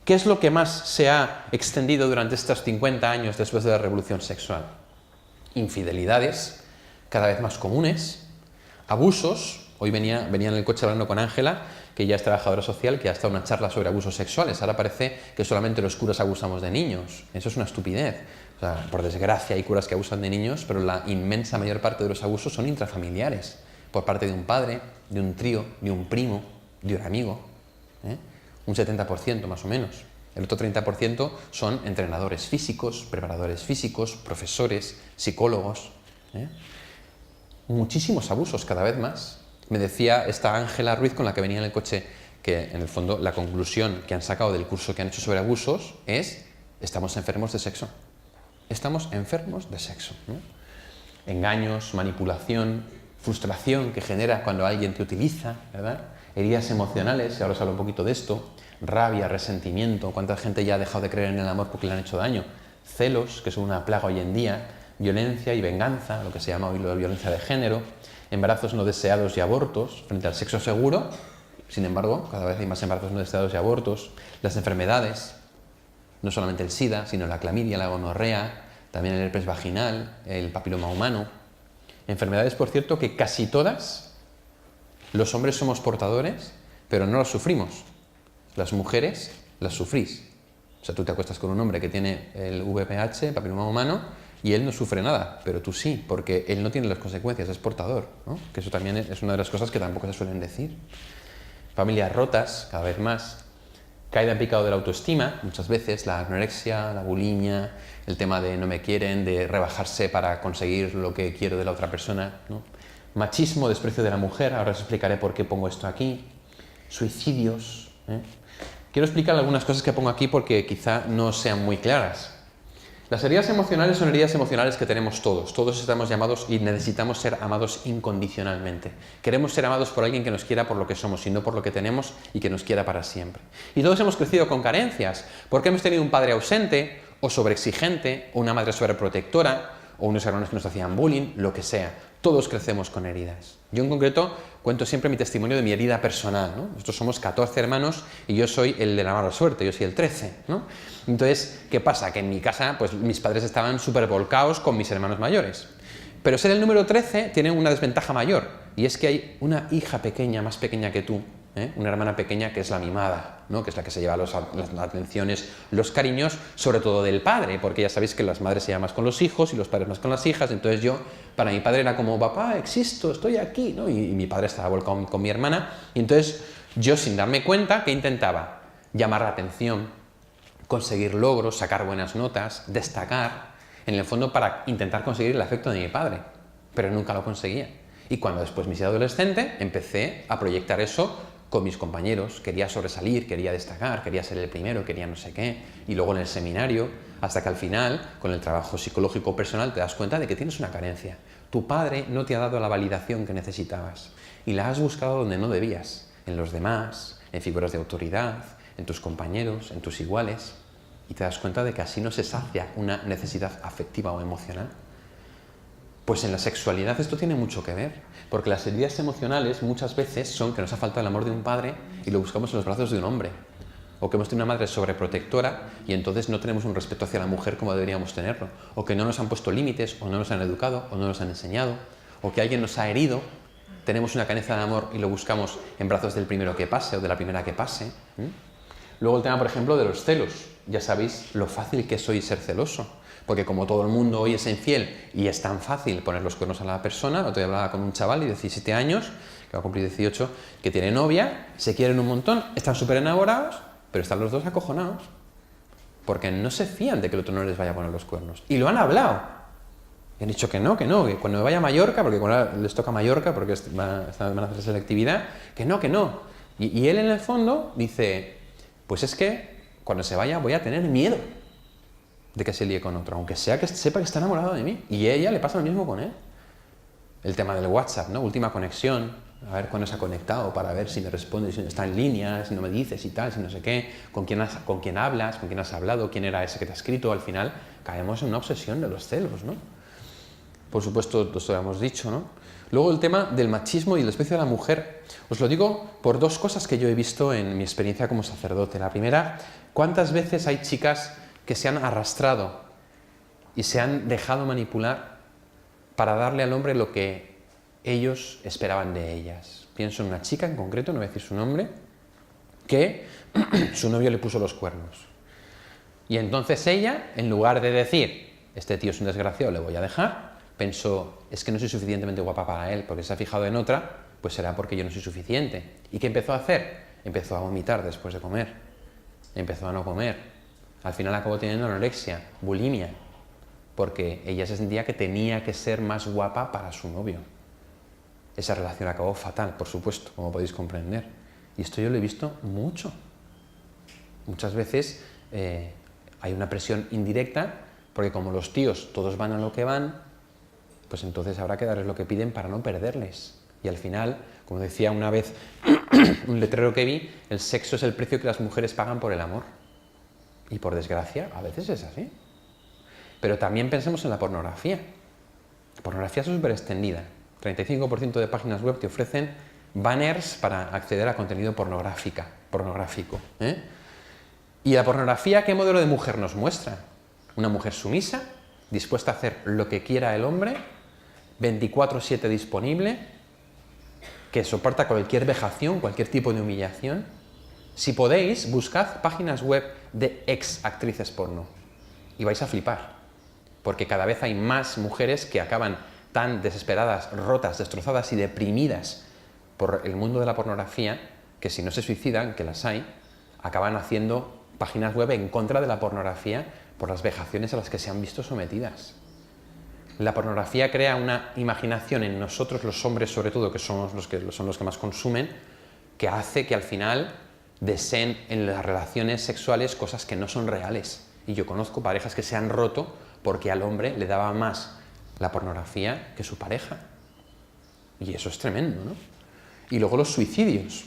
¿Qué es lo que más se ha extendido durante estos 50 años después de la revolución sexual? Infidelidades, cada vez más comunes, abusos. Hoy venía en el coche hablando con Ángela, que ya es trabajadora social, que ha estado en una charla sobre abusos sexuales. Ahora parece que solamente los curas abusamos de niños. Eso es una estupidez. O sea, por desgracia hay curas que abusan de niños, pero la inmensa mayor parte de los abusos son intrafamiliares, por parte de un padre, de un trío, de un primo, de un amigo. Un 70% más o menos. El otro 30% son entrenadores físicos, preparadores físicos, profesores, psicólogos. Muchísimos abusos cada vez más. Me decía esta Ángela Ruiz con la que venía en el coche que en el fondo la conclusión que han sacado del curso que han hecho sobre abusos es: estamos enfermos de sexo. Estamos enfermos de sexo, ¿no? Engaños, manipulación, frustración que genera cuando alguien te utiliza, ¿verdad? Heridas emocionales, y ahora os hablo un poquito de esto, rabia, resentimiento, cuánta gente ya ha dejado de creer en el amor porque le han hecho daño, celos, que son una plaga hoy en día, violencia y venganza, lo que se llama hoy la violencia de género, embarazos no deseados y abortos frente al sexo seguro. Sin embargo, cada vez hay más embarazos no deseados y abortos, las enfermedades, no solamente el SIDA, sino la clamidia, la gonorrea, también el herpes vaginal, el papiloma humano, enfermedades, por cierto, que casi todas los hombres somos portadores, pero no las sufrimos. Las mujeres las sufrís. O sea, tú te acuestas con un hombre que tiene el VPH, el papiloma humano, y él no sufre nada, pero tú sí, porque él no tiene las consecuencias, es portador, ¿no? Que eso también es una de las cosas que tampoco se suelen decir. Familias rotas, cada vez más. Caída en picado de la autoestima, muchas veces, la anorexia, la bulimia, el tema de no me quieren, de rebajarse para conseguir lo que quiero de la otra persona, ¿no? Machismo, desprecio de la mujer, ahora os explicaré por qué pongo esto aquí. Suicidios, Quiero explicar algunas cosas que pongo aquí porque quizá no sean muy claras. Las heridas emocionales son heridas emocionales que tenemos todos. Todos estamos llamados y necesitamos ser amados incondicionalmente. Queremos ser amados por alguien que nos quiera por lo que somos y no por lo que tenemos y que nos quiera para siempre. Y todos hemos crecido con carencias, porque hemos tenido un padre ausente o sobreexigente, o una madre sobreprotectora, o unos hermanos que nos hacían bullying, lo que sea. Todos crecemos con heridas. Yo en concreto cuento siempre mi testimonio de mi herida personal, ¿no? Nosotros somos 14 hermanos y yo soy el de la mala suerte, yo soy el 13, ¿no? Entonces, ¿qué pasa? Que en mi casa, pues mis padres estaban súper volcados con mis hermanos mayores. Pero ser el número 13 tiene una desventaja mayor, y es que hay una hija pequeña, más pequeña que tú, una hermana pequeña que es la mimada, ¿no? Que es la que se lleva las atenciones, los cariños, sobre todo del padre, porque ya sabéis que las madres se llevan más con los hijos y los padres más con las hijas. Entonces yo, para mi padre era como, papá, existo, estoy aquí, ¿no? Y mi padre estaba volcado con mi hermana, y entonces yo, sin darme cuenta, ¿qué intentaba? Llamar la atención, conseguir logros, sacar buenas notas, destacar, en el fondo para intentar conseguir el afecto de mi padre, pero nunca lo conseguía. Y cuando después me hice adolescente, empecé a proyectar eso con mis compañeros, quería sobresalir, quería destacar, quería ser el primero, quería no sé qué, y luego en el seminario, hasta que al final, con el trabajo psicológico personal, te das cuenta de que tienes una carencia. Tu padre no te ha dado la validación que necesitabas, y la has buscado donde no debías, en los demás, en figuras de autoridad, en tus compañeros, en tus iguales, y te das cuenta de que así no se sacia una necesidad afectiva o emocional. Pues en la sexualidad esto tiene mucho que ver, porque las heridas emocionales muchas veces son que nos ha faltado el amor de un padre y lo buscamos en los brazos de un hombre, o que hemos tenido una madre sobreprotectora y entonces no tenemos un respeto hacia la mujer como deberíamos tenerlo, o que no nos han puesto límites, o no nos han educado, o no nos han enseñado, o que alguien nos ha herido, tenemos una carencia de amor y lo buscamos en brazos del primero que pase o de la primera que pase. Luego el tema, por ejemplo, de los celos. Ya sabéis lo fácil que es hoy ser celoso, porque como todo el mundo hoy es infiel y es tan fácil poner los cuernos a la persona. Otro día hablaba con un chaval de 17 años, que va a cumplir 18, que tiene novia, se quieren un montón, están súper enamorados, pero están los dos acojonados, porque no se fían de que el otro no les vaya a poner los cuernos. Y lo han hablado. Y han dicho que cuando me vaya a Mallorca, porque cuando les toca Mallorca, porque van a hacer selectividad, que no. Y él en el fondo dice, pues es que cuando se vaya voy a tener miedo. de que se líe con otro, aunque sea que sepa que está enamorado de mí. Y a ella le pasa lo mismo con él. El tema del WhatsApp, ¿no? Última conexión, a ver cuándo se ha conectado para ver si me responde, si está en línea, si no me dices y tal, si no sé qué, con quién hablas, con quién has hablado, quién era ese que te ha escrito. Al final caemos en una obsesión de los celos, ¿no? Por supuesto, esto lo hemos dicho, ¿no? Luego el tema del machismo y el desprecio de la mujer. Os lo digo por dos cosas que yo he visto en mi experiencia como sacerdote. La primera, ¿cuántas veces hay chicas que se han arrastrado y se han dejado manipular para darle al hombre lo que ellos esperaban de ellas? Pienso en una chica en concreto, no voy a decir su nombre, que su novio le puso los cuernos. Y entonces ella, en lugar de decir, este tío es un desgraciado, le voy a dejar, pensó, es que no soy suficientemente guapa para él, porque se ha fijado en otra, pues será porque yo no soy suficiente. ¿Y qué empezó a hacer? Empezó a vomitar después de comer, empezó a no comer. Al final acabó teniendo anorexia, bulimia, porque ella se sentía que tenía que ser más guapa para su novio. Esa relación acabó fatal, por supuesto, como podéis comprender. Y esto yo lo he visto mucho. Muchas veces hay una presión indirecta, porque como los tíos todos van a lo que van, pues entonces habrá que darles lo que piden para no perderles. Y al final, como decía una vez un letrero que vi, el sexo es el precio que las mujeres pagan por el amor. Y por desgracia, a veces es así. Pero también pensemos en la pornografía. La pornografía es súper extendida. 35% de páginas web te ofrecen banners para acceder a contenido pornográfico. ¿Y la pornografía qué modelo de mujer nos muestra? Una mujer sumisa, dispuesta a hacer lo que quiera el hombre, 24/7 disponible, que soporta cualquier vejación, cualquier tipo de humillación. Si podéis, buscad páginas web de ex actrices porno y vais a flipar, porque cada vez hay más mujeres que acaban tan desesperadas, rotas, destrozadas y deprimidas por el mundo de la pornografía, que si no se suicidan, que las hay, acaban haciendo páginas web en contra de la pornografía por las vejaciones a las que se han visto sometidas. La pornografía crea una imaginación en nosotros, los hombres sobre todo, que son los que más consumen, que hace que al final deseen en las relaciones sexuales cosas que no son reales. Y yo conozco parejas que se han roto porque al hombre le daba más la pornografía que su pareja. Y eso es tremendo, ¿no? Y luego los suicidios.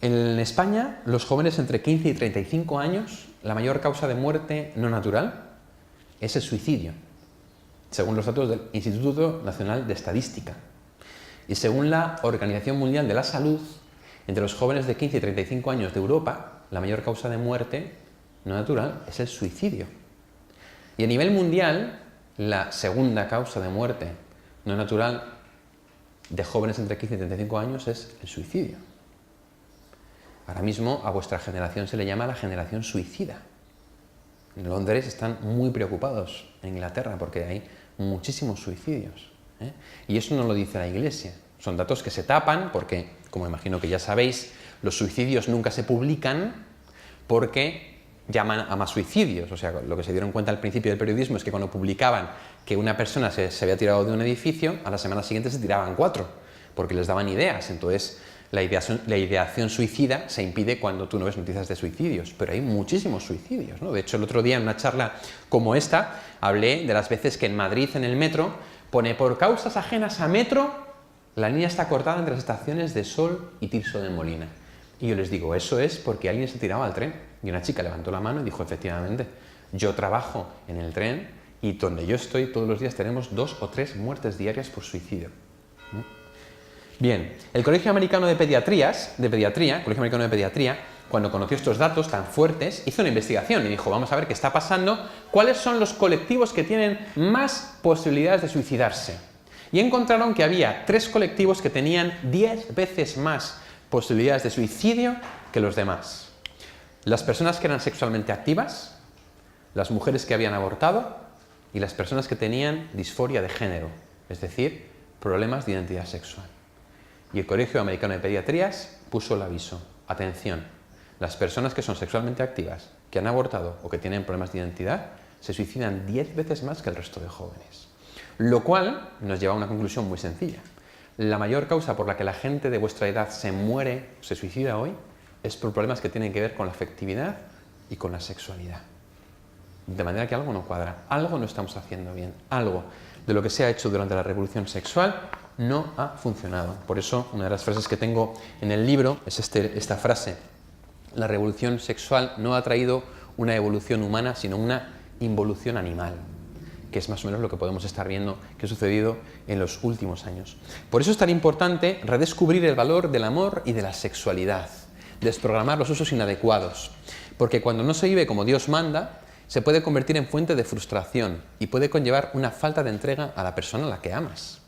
En España, los jóvenes entre 15 y 35 años, la mayor causa de muerte no natural es el suicidio, según los datos del Instituto Nacional de Estadística. Y según la Organización Mundial de la Salud, entre los jóvenes de 15 y 35 años de Europa, la mayor causa de muerte no natural es el suicidio. Y a nivel mundial, la segunda causa de muerte no natural de jóvenes entre 15 y 35 años es el suicidio. Ahora mismo a vuestra generación se le llama la generación suicida. En Londres están muy preocupados, en Inglaterra, porque hay muchísimos suicidios. Y eso no lo dice la Iglesia. Son datos que se tapan porque, como imagino que ya sabéis, los suicidios nunca se publican porque llaman a más suicidios. O sea, lo que se dieron cuenta al principio del periodismo es que cuando publicaban que una persona se había tirado de un edificio, a la semana siguiente se tiraban 4, porque les daban ideas. Entonces, la ideación suicida se impide cuando tú no ves noticias de suicidios, pero hay muchísimos suicidios, ¿no? De hecho, el otro día en una charla como esta, hablé de las veces que en Madrid, en el metro, pone por causas ajenas a metro, la línea está cortada entre las estaciones de Sol y Tirso de Molina. Y yo les digo, eso es porque alguien se tiraba al tren. Y una chica levantó la mano y dijo, efectivamente, yo trabajo en el tren y donde yo estoy todos los días tenemos 2 o 3 muertes diarias por suicidio. Bien, el Colegio Americano de Pediatría, cuando conoció estos datos tan fuertes, hizo una investigación y dijo, vamos a ver qué está pasando, cuáles son los colectivos que tienen más posibilidades de suicidarse. Y encontraron que había 3 colectivos que tenían 10 veces más posibilidades de suicidio que los demás. Las personas que eran sexualmente activas, las mujeres que habían abortado y las personas que tenían disforia de género, es decir, problemas de identidad sexual. Y el Colegio Americano de Pediatrías puso el aviso, atención, las personas que son sexualmente activas, que han abortado o que tienen problemas de identidad, se suicidan 10 veces más que el resto de jóvenes. Lo cual nos lleva a una conclusión muy sencilla. La mayor causa por la que la gente de vuestra edad se muere, se suicida hoy, es por problemas que tienen que ver con la afectividad y con la sexualidad. De manera que algo no cuadra, algo no estamos haciendo bien, algo de lo que se ha hecho durante la revolución sexual no ha funcionado. Por eso, una de las frases que tengo en el libro es esta frase: la revolución sexual no ha traído una evolución humana, sino una involución animal, que es más o menos lo que podemos estar viendo que ha sucedido en los últimos años. Por eso es tan importante redescubrir el valor del amor y de la sexualidad, desprogramar los usos inadecuados, porque cuando no se vive como Dios manda, se puede convertir en fuente de frustración y puede conllevar una falta de entrega a la persona a la que amas.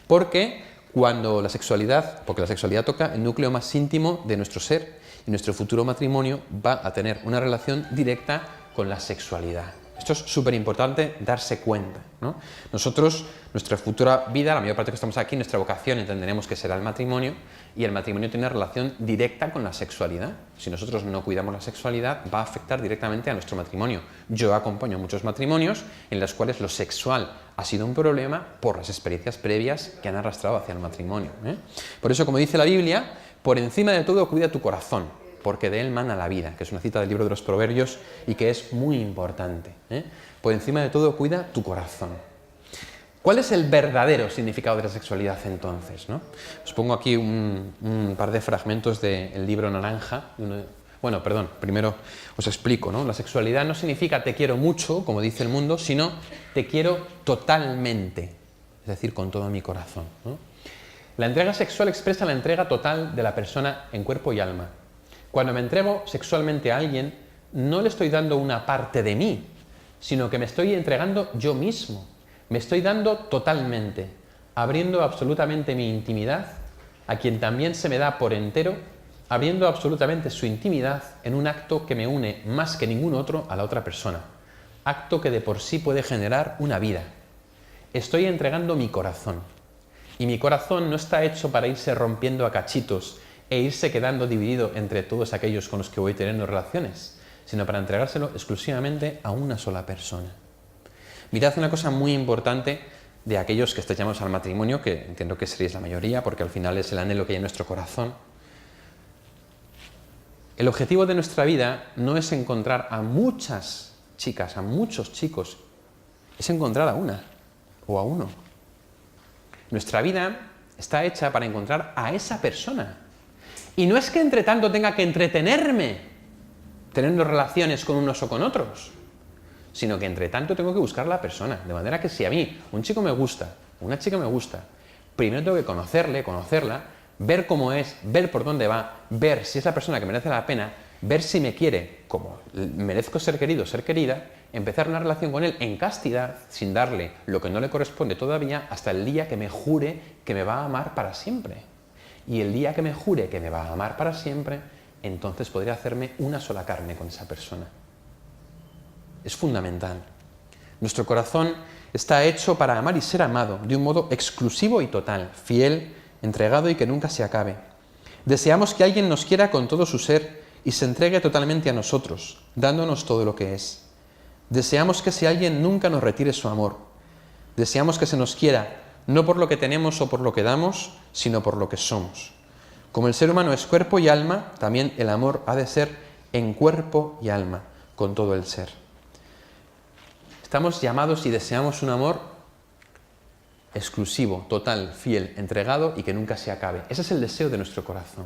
Porque la sexualidad toca el núcleo más íntimo de nuestro ser, y nuestro futuro matrimonio va a tener una relación directa con la sexualidad. Esto es súper importante darse cuenta, ¿no? Nosotros, nuestra futura vida, la mayor parte que estamos aquí, nuestra vocación entenderemos que será el matrimonio, y el matrimonio tiene una relación directa con la sexualidad. Si nosotros no cuidamos la sexualidad, va a afectar directamente a nuestro matrimonio. Yo acompaño muchos matrimonios en los cuales lo sexual ha sido un problema por las experiencias previas que han arrastrado hacia el matrimonio, ¿eh? Por eso, como dice la Biblia, por encima de todo cuida tu corazón, porque de él mana la vida, que es una cita del libro de los Proverbios y que es muy importante, ¿eh? Por encima de todo cuida tu corazón. ¿Cuál es el verdadero significado de la sexualidad entonces, ¿no? Os pongo aquí un par de fragmentos del libro Naranja. Bueno, perdón, primero os explico, ¿no? La sexualidad no significa te quiero mucho, como dice el mundo, sino te quiero totalmente, es decir, con todo mi corazón, ¿no? La entrega sexual expresa la entrega total de la persona en cuerpo y alma. Cuando me entrego sexualmente a alguien, no le estoy dando una parte de mí, sino que me estoy entregando yo mismo. Me estoy dando totalmente, abriendo absolutamente mi intimidad a quien también se me da por entero, abriendo absolutamente su intimidad en un acto que me une más que ningún otro a la otra persona. Acto que de por sí puede generar una vida. Estoy entregando mi corazón. Y mi corazón no está hecho para irse rompiendo a cachitos e irse quedando dividido entre todos aquellos con los que voy teniendo relaciones, sino para entregárselo exclusivamente a una sola persona. Mirad una cosa muy importante de aquellos que estáis llamados al matrimonio, que entiendo que seréis la mayoría, porque al final es el anhelo que hay en nuestro corazón. El objetivo de nuestra vida no es encontrar a muchas chicas, a muchos chicos, es encontrar a una o a uno. Nuestra vida está hecha para encontrar a esa persona. Y no es que entre tanto tenga que entretenerme teniendo relaciones con unos o con otros, sino que entre tanto tengo que buscar a la persona. De manera que si a mí un chico me gusta, una chica me gusta, primero tengo que conocerle, conocerla, ver cómo es, ver por dónde va, ver si es la persona que merece la pena, ver si me quiere como merezco ser querido, ser querida, empezar una relación con él en castidad, sin darle lo que no le corresponde todavía, hasta el día que me jure que me va a amar para siempre. Y el día que me jure que me va a amar para siempre, entonces podré hacerme una sola carne con esa persona. Es fundamental. Nuestro corazón está hecho para amar y ser amado de un modo exclusivo y total, fiel, entregado y que nunca se acabe. Deseamos que alguien nos quiera con todo su ser y se entregue totalmente a nosotros, dándonos todo lo que es. Deseamos que ese alguien nunca nos retire su amor. Deseamos que se nos quiera, no por lo que tenemos o por lo que damos, sino por lo que somos. Como el ser humano es cuerpo y alma, también el amor ha de ser en cuerpo y alma, con todo el ser. Estamos llamados y deseamos un amor exclusivo, total, fiel, entregado y que nunca se acabe. Ese es el deseo de nuestro corazón.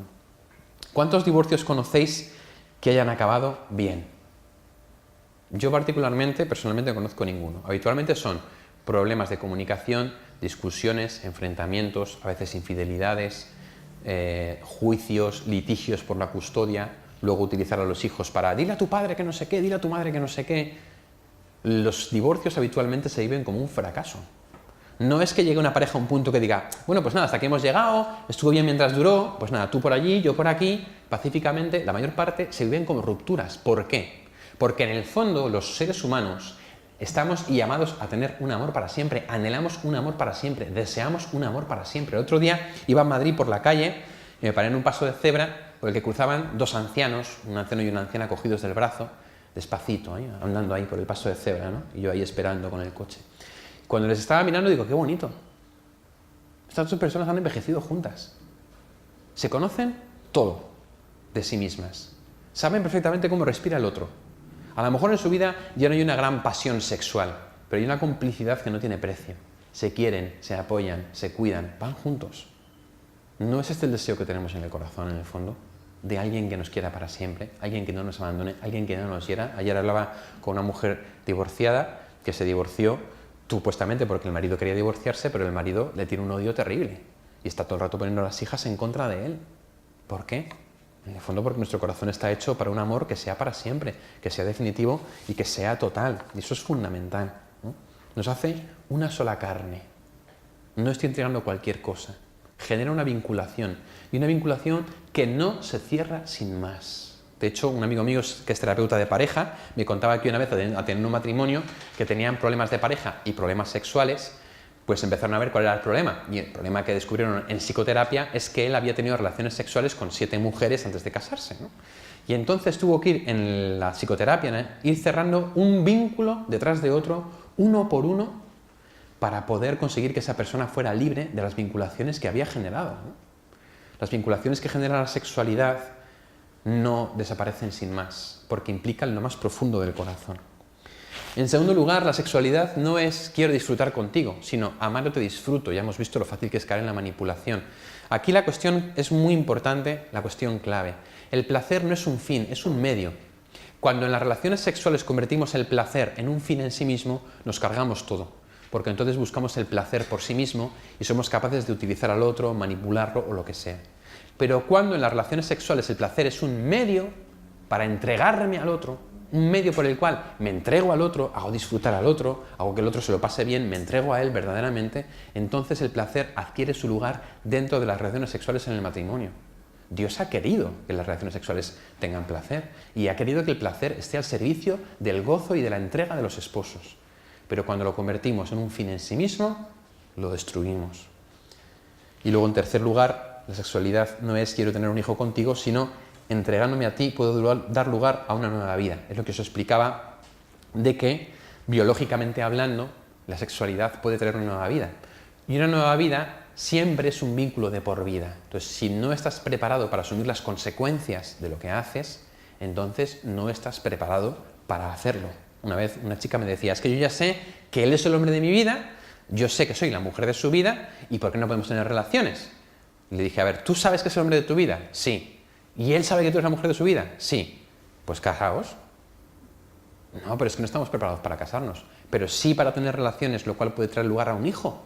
¿Cuántos divorcios conocéis que hayan acabado bien? Yo particularmente, personalmente, no conozco ninguno. Habitualmente son problemas de comunicación, discusiones, enfrentamientos, a veces infidelidades, juicios, litigios por la custodia, luego utilizar a los hijos para dile a tu padre que no sé qué, dile a tu madre que no sé qué. Los divorcios habitualmente se viven como un fracaso. No es que llegue una pareja a un punto que diga, bueno, pues nada, hasta aquí hemos llegado, estuvo bien mientras duró, pues nada, tú por allí, yo por aquí, pacíficamente. La mayor parte se viven como rupturas. ¿Por qué? Porque en el fondo los seres humanos estamos llamados a tener un amor para siempre, anhelamos un amor para siempre, deseamos un amor para siempre. El otro día iba en Madrid por la calle y me paré en un paso de cebra por el que cruzaban dos ancianos, un anciano y una anciana cogidos del brazo, despacito, andando ahí por el paso de cebra, ¿no? Y yo ahí esperando con el coche. Cuando les estaba mirando digo, qué bonito. Estas dos personas han envejecido juntas. Se conocen todo de sí mismas. Saben perfectamente cómo respira el otro. A lo mejor en su vida ya no hay una gran pasión sexual, pero hay una complicidad que no tiene precio. Se quieren, se apoyan, se cuidan, van juntos. ¿No es este el deseo que tenemos en el corazón, en el fondo? De alguien que nos quiera para siempre, alguien que no nos abandone, alguien que no nos hiera. Ayer hablaba con una mujer divorciada que se divorció supuestamente porque el marido quería divorciarse, pero el marido le tiene un odio terrible y está todo el rato poniendo a las hijas en contra de él. ¿Por qué? En el fondo porque nuestro corazón está hecho para un amor que sea para siempre, que sea definitivo y que sea total. Y eso es fundamental, ¿no? Nos hace una sola carne. No estoy entregando cualquier cosa. Genera una vinculación, y una vinculación que no se cierra sin más. De hecho, un amigo mío que es terapeuta de pareja me contaba que una vez a tener un matrimonio que tenían problemas de pareja y problemas sexuales, pues empezaron a ver cuál era el problema. Y el problema que descubrieron en psicoterapia es que él había tenido relaciones sexuales con 7 mujeres antes de casarse, ¿no? Y entonces tuvo que ir en la psicoterapia, ¿no?, ir cerrando un vínculo detrás de otro, uno por uno, para poder conseguir que esa persona fuera libre de las vinculaciones que había generado, ¿no? Las vinculaciones que genera la sexualidad no desaparecen sin más, porque implican lo más profundo del corazón. En segundo lugar, la sexualidad no es quiero disfrutar contigo, sino amar o te disfruto. Ya hemos visto lo fácil que es caer en la manipulación. Aquí la cuestión es muy importante, la cuestión clave. El placer no es un fin, es un medio. Cuando en las relaciones sexuales convertimos el placer en un fin en sí mismo, nos cargamos todo. Porque entonces buscamos el placer por sí mismo y somos capaces de utilizar al otro, manipularlo o lo que sea. Pero cuando en las relaciones sexuales el placer es un medio para entregarme al otro, un medio por el cual me entrego al otro, hago disfrutar al otro, hago que el otro se lo pase bien, me entrego a él verdaderamente, entonces el placer adquiere su lugar dentro de las relaciones sexuales en el matrimonio. Dios ha querido que las relaciones sexuales tengan placer y ha querido que el placer esté al servicio del gozo y de la entrega de los esposos. Pero cuando lo convertimos en un fin en sí mismo, lo destruimos. Y luego, en tercer lugar, la sexualidad no es quiero tener un hijo contigo, sino entregándome a ti puedo dar lugar a una nueva vida. Es lo que os explicaba de que, biológicamente hablando, la sexualidad puede tener una nueva vida. Y una nueva vida siempre es un vínculo de por vida. Entonces, si no estás preparado para asumir las consecuencias de lo que haces, entonces no estás preparado para hacerlo. Una vez una chica me decía, es que yo ya sé que él es el hombre de mi vida, yo sé que soy la mujer de su vida, ¿y por qué no podemos tener relaciones? Le dije, a ver, ¿tú sabes que es el hombre de tu vida? Sí. ¿Y él sabe que tú eres la mujer de su vida? Sí. Pues casaos. No, pero es que no estamos preparados para casarnos. Pero sí para tener relaciones, lo cual puede traer lugar a un hijo.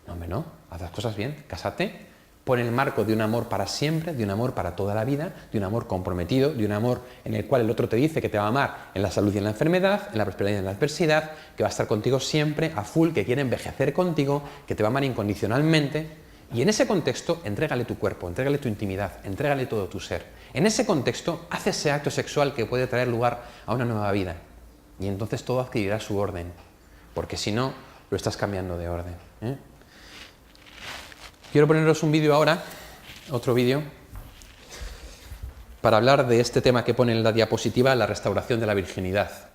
No, hombre, no. Haz las cosas bien, cásate. Pon el marco de un amor para siempre, de un amor para toda la vida, de un amor comprometido, de un amor en el cual el otro te dice que te va a amar en la salud y en la enfermedad, en la prosperidad y en la adversidad, que va a estar contigo siempre, a full, que quiere envejecer contigo, que te va a amar incondicionalmente. Y en ese contexto, entrégale tu cuerpo, entrégale tu intimidad, entrégale todo tu ser. En ese contexto, haz ese acto sexual que puede traer lugar a una nueva vida. Y entonces todo adquirirá su orden, porque si no, lo estás cambiando de orden, ¿eh? Quiero poneros un vídeo ahora, otro vídeo, para hablar de este tema que pone en la diapositiva, la restauración de la virginidad.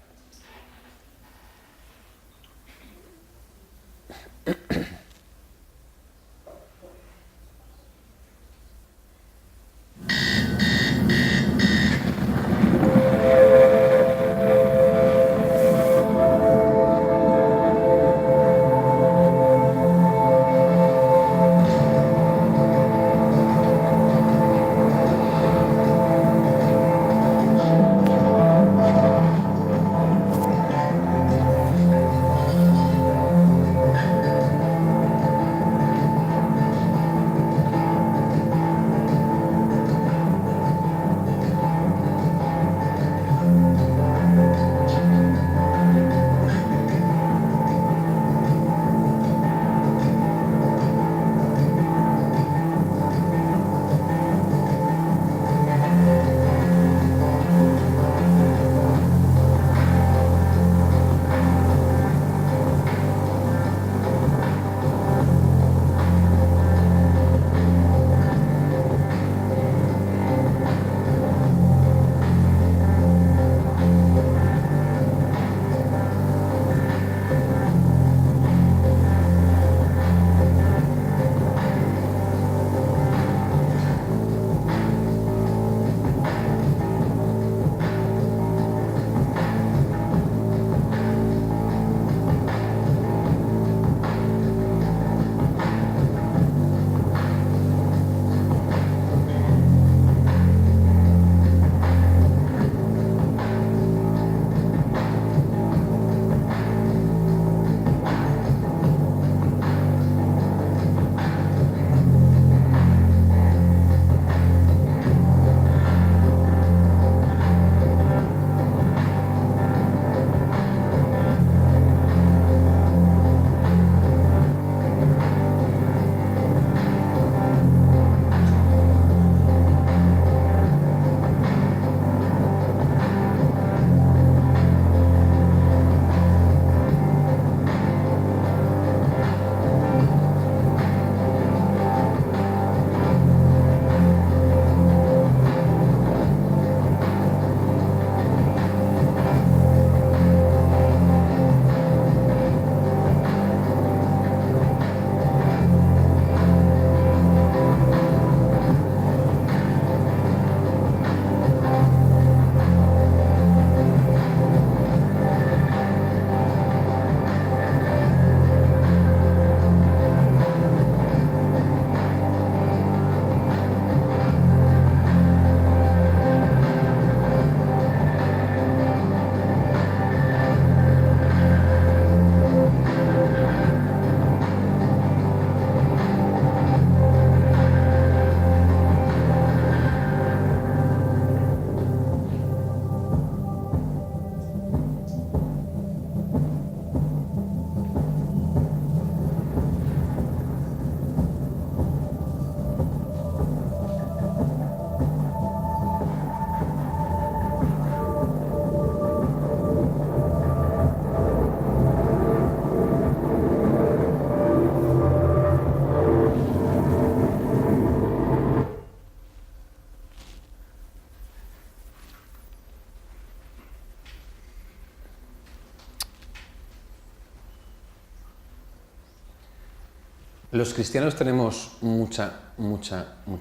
Los cristianos tenemos mucha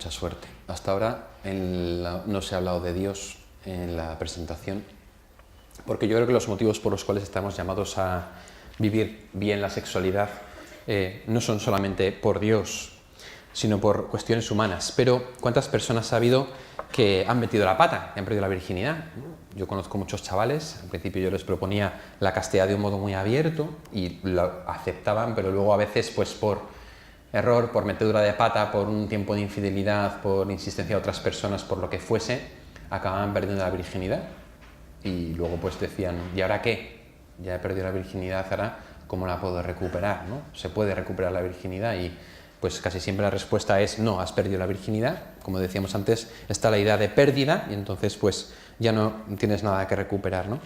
suerte. Hasta ahora no se ha hablado de Dios en la presentación, porque yo creo que los motivos por los cuales estamos llamados a vivir bien la sexualidad no son solamente por Dios, sino por cuestiones humanas. Pero ¿cuántas personas ha habido que han metido la pata, que han perdido la virginidad? Yo conozco muchos chavales, al principio yo les proponía la castidad de un modo muy abierto y lo aceptaban, pero luego a veces pues por error, por metedura de pata, por un tiempo de infidelidad, por insistencia de otras personas, por lo que fuese, acababan perdiendo la virginidad. Y luego pues decían, ¿y ahora qué? Ya he perdido la virginidad, ahora ¿cómo la puedo recuperar? ¿No? ¿Se puede recuperar la virginidad? Y pues casi siempre la respuesta es no, has perdido la virginidad. Como decíamos antes, está la idea de pérdida y entonces pues ya no tienes nada que recuperar, ¿no?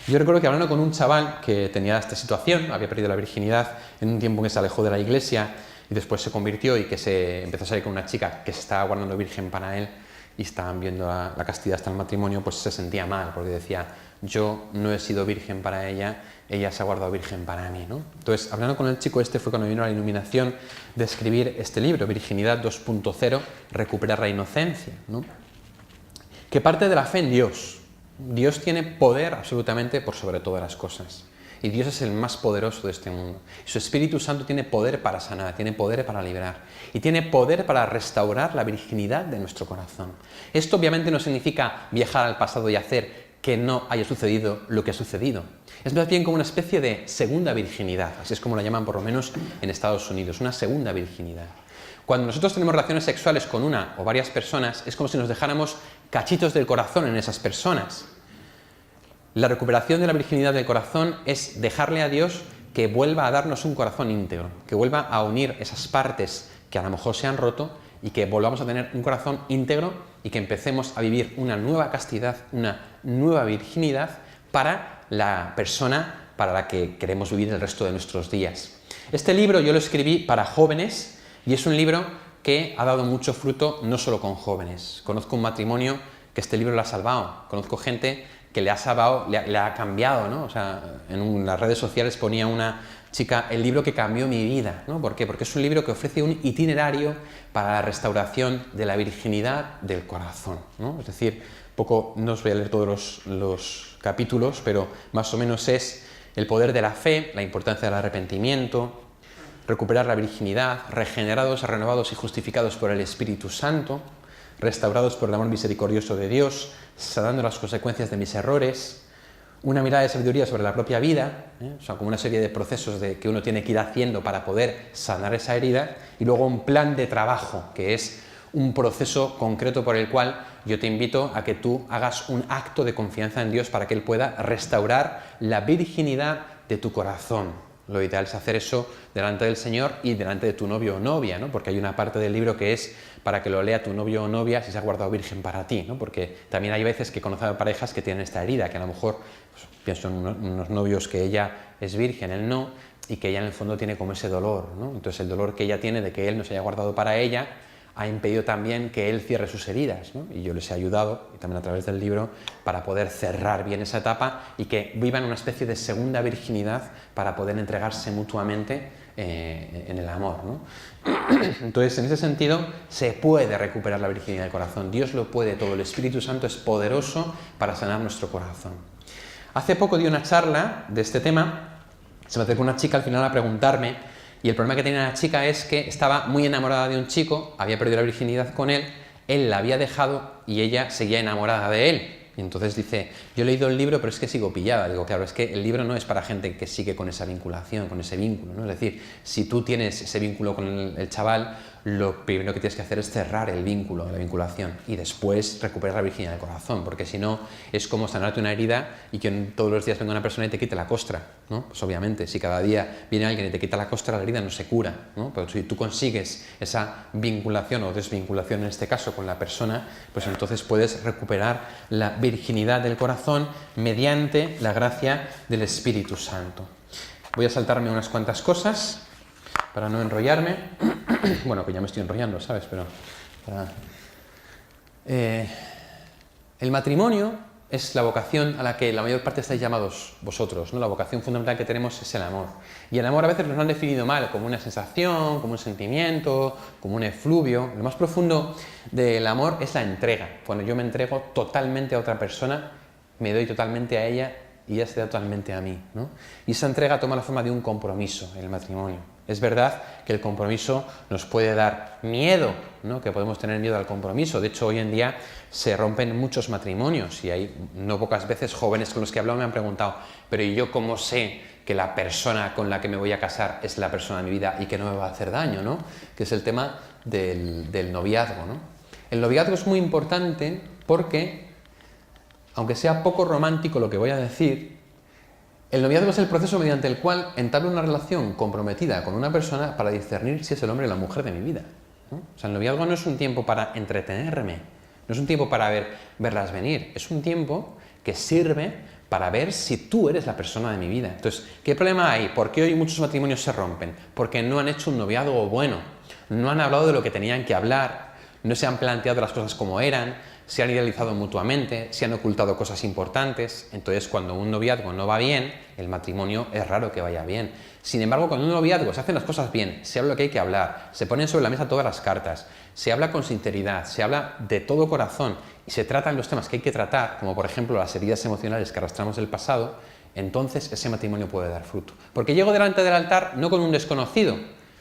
Yo recuerdo que hablando con un chaval que tenía esta situación, había perdido la virginidad en un tiempo que se alejó de la iglesia y después se convirtió y que se empezó a salir con una chica que se estaba guardando virgen para él y estaban viendo la castidad hasta el matrimonio, pues se sentía mal porque decía, yo no he sido virgen para ella, ella se ha guardado virgen para mí, ¿no? Entonces, hablando con el chico este fue cuando vino la iluminación de escribir este libro, Virginidad 2.0, recuperar la inocencia, ¿no? Que parte de la fe en Dios. Dios tiene poder absolutamente por sobre todas las cosas. Y Dios es el más poderoso de este mundo. Su Espíritu Santo tiene poder para sanar, tiene poder para liberar y tiene poder para restaurar la virginidad de nuestro corazón. Esto obviamente no significa viajar al pasado y hacer que no haya sucedido lo que ha sucedido. Es más bien como una especie de segunda virginidad, así es como la llaman por lo menos en Estados Unidos, una segunda virginidad. Cuando nosotros tenemos relaciones sexuales con una o varias personas, es como si nos dejáramos cachitos del corazón en esas personas. La recuperación de la virginidad del corazón es dejarle a Dios que vuelva a darnos un corazón íntegro, que vuelva a unir esas partes que a lo mejor se han roto y que volvamos a tener un corazón íntegro y que empecemos a vivir una nueva castidad, una nueva virginidad para la persona para la que queremos vivir el resto de nuestros días. Este libro yo lo escribí para jóvenes y es un libro que ha dado mucho fruto no solo con jóvenes. Conozco un matrimonio que este libro lo ha salvado, conozco gente que le ha salvado, le ha cambiado, ¿no? O sea, en las redes sociales ponía una chica, el libro que cambió mi vida, ¿no? ¿Por qué? Porque es un libro que ofrece un itinerario para la restauración de la virginidad del corazón, ¿no? Es decir, no os voy a leer todos los capítulos, pero más o menos es el poder de la fe, la importancia del arrepentimiento, recuperar la virginidad, regenerados, renovados y justificados por el Espíritu Santo, restaurados por el amor misericordioso de Dios, sanando las consecuencias de mis errores, una mirada de sabiduría sobre la propia vida, o sea, como una serie de procesos que uno tiene que ir haciendo para poder sanar esa herida, y luego un plan de trabajo, que es un proceso concreto por el cual yo te invito a que tú hagas un acto de confianza en Dios para que Él pueda restaurar la virginidad de tu corazón. Lo ideal es hacer eso delante del Señor y delante de tu novio o novia, ¿no? Porque hay una parte del libro que es para que lo lea tu novio o novia si se ha guardado virgen para ti, ¿no? Porque también hay veces que conozco a parejas que tienen esta herida, que a lo mejor, pues, pienso en unos novios que ella es virgen, él no, y que ella en el fondo tiene como ese dolor, ¿no? Entonces el dolor que ella tiene de que él no se haya guardado para ella ha impedido también que él cierre sus heridas, ¿no? Y yo les he ayudado, y también a través del libro, para poder cerrar bien esa etapa y que vivan una especie de segunda virginidad para poder entregarse mutuamente en el amor, ¿no? Entonces, en ese sentido, se puede recuperar la virginidad del corazón. Dios lo puede todo. El Espíritu Santo es poderoso para sanar nuestro corazón. Hace poco di una charla de este tema. Se me acercó una chica al final a preguntarme. Y el problema que tenía la chica es que estaba muy enamorada de un chico, había perdido la virginidad con él, él la había dejado y ella seguía enamorada de él. Y entonces dice, yo he leído el libro, pero es que sigo pillada. Digo, claro, es que el libro no es para gente que sigue con esa vinculación, con ese vínculo, ¿no? Es decir, si tú tienes ese vínculo con el chaval, lo primero que tienes que hacer es cerrar el vínculo, la vinculación, y después recuperar la virginidad del corazón, porque si no, es como sanarte una herida y que todos los días venga una persona y te quite la costra, ¿no? Pues obviamente, si cada día viene alguien y te quita la costra, la herida no se cura, ¿no? Pero si tú consigues esa vinculación o desvinculación en este caso con la persona, pues entonces puedes recuperar la virginidad del corazón mediante la gracia del Espíritu Santo. Voy a saltarme unas cuantas cosas para no enrollarme. Bueno, que ya me estoy enrollando, ¿sabes? Pero el matrimonio es la vocación a la que la mayor parte estáis llamados vosotros, ¿no? La vocación fundamental que tenemos es el amor. Y el amor a veces nos lo han definido mal, como una sensación, como un sentimiento, como un efluvio. Lo más profundo del amor es la entrega. Cuando yo me entrego totalmente a otra persona, me doy totalmente a ella y ella se da totalmente a mí, ¿no? Y esa entrega toma la forma de un compromiso en el matrimonio. Es verdad que el compromiso nos puede dar miedo, ¿no? Que podemos tener miedo al compromiso. De hecho, hoy en día se rompen muchos matrimonios y hay no pocas veces jóvenes con los que he hablado me han preguntado, pero ¿y yo cómo sé que la persona con la que me voy a casar es la persona de mi vida y que no me va a hacer daño, ¿no? Que es el tema del noviazgo, ¿no? El noviazgo es muy importante porque, aunque sea poco romántico lo que voy a decir, el noviazgo es el proceso mediante el cual entablo una relación comprometida con una persona para discernir si es el hombre o la mujer de mi vida, ¿no? O sea, el noviazgo no es un tiempo para entretenerme, no es un tiempo para verlas venir, es un tiempo que sirve para ver si tú eres la persona de mi vida. Entonces, ¿qué problema hay? ¿Por qué hoy muchos matrimonios se rompen? Porque no han hecho un noviazgo bueno, no han hablado de lo que tenían que hablar, no se han planteado las cosas como eran, se han idealizado mutuamente, se han ocultado cosas importantes. Entonces, cuando un noviazgo no va bien, el matrimonio es raro que vaya bien. Sin embargo, cuando un noviazgo se hacen las cosas bien, se habla lo que hay que hablar, se ponen sobre la mesa todas las cartas, se habla con sinceridad, se habla de todo corazón y se tratan los temas que hay que tratar, como por ejemplo las heridas emocionales que arrastramos del pasado, entonces ese matrimonio puede dar fruto. Porque llego delante del altar no con un desconocido,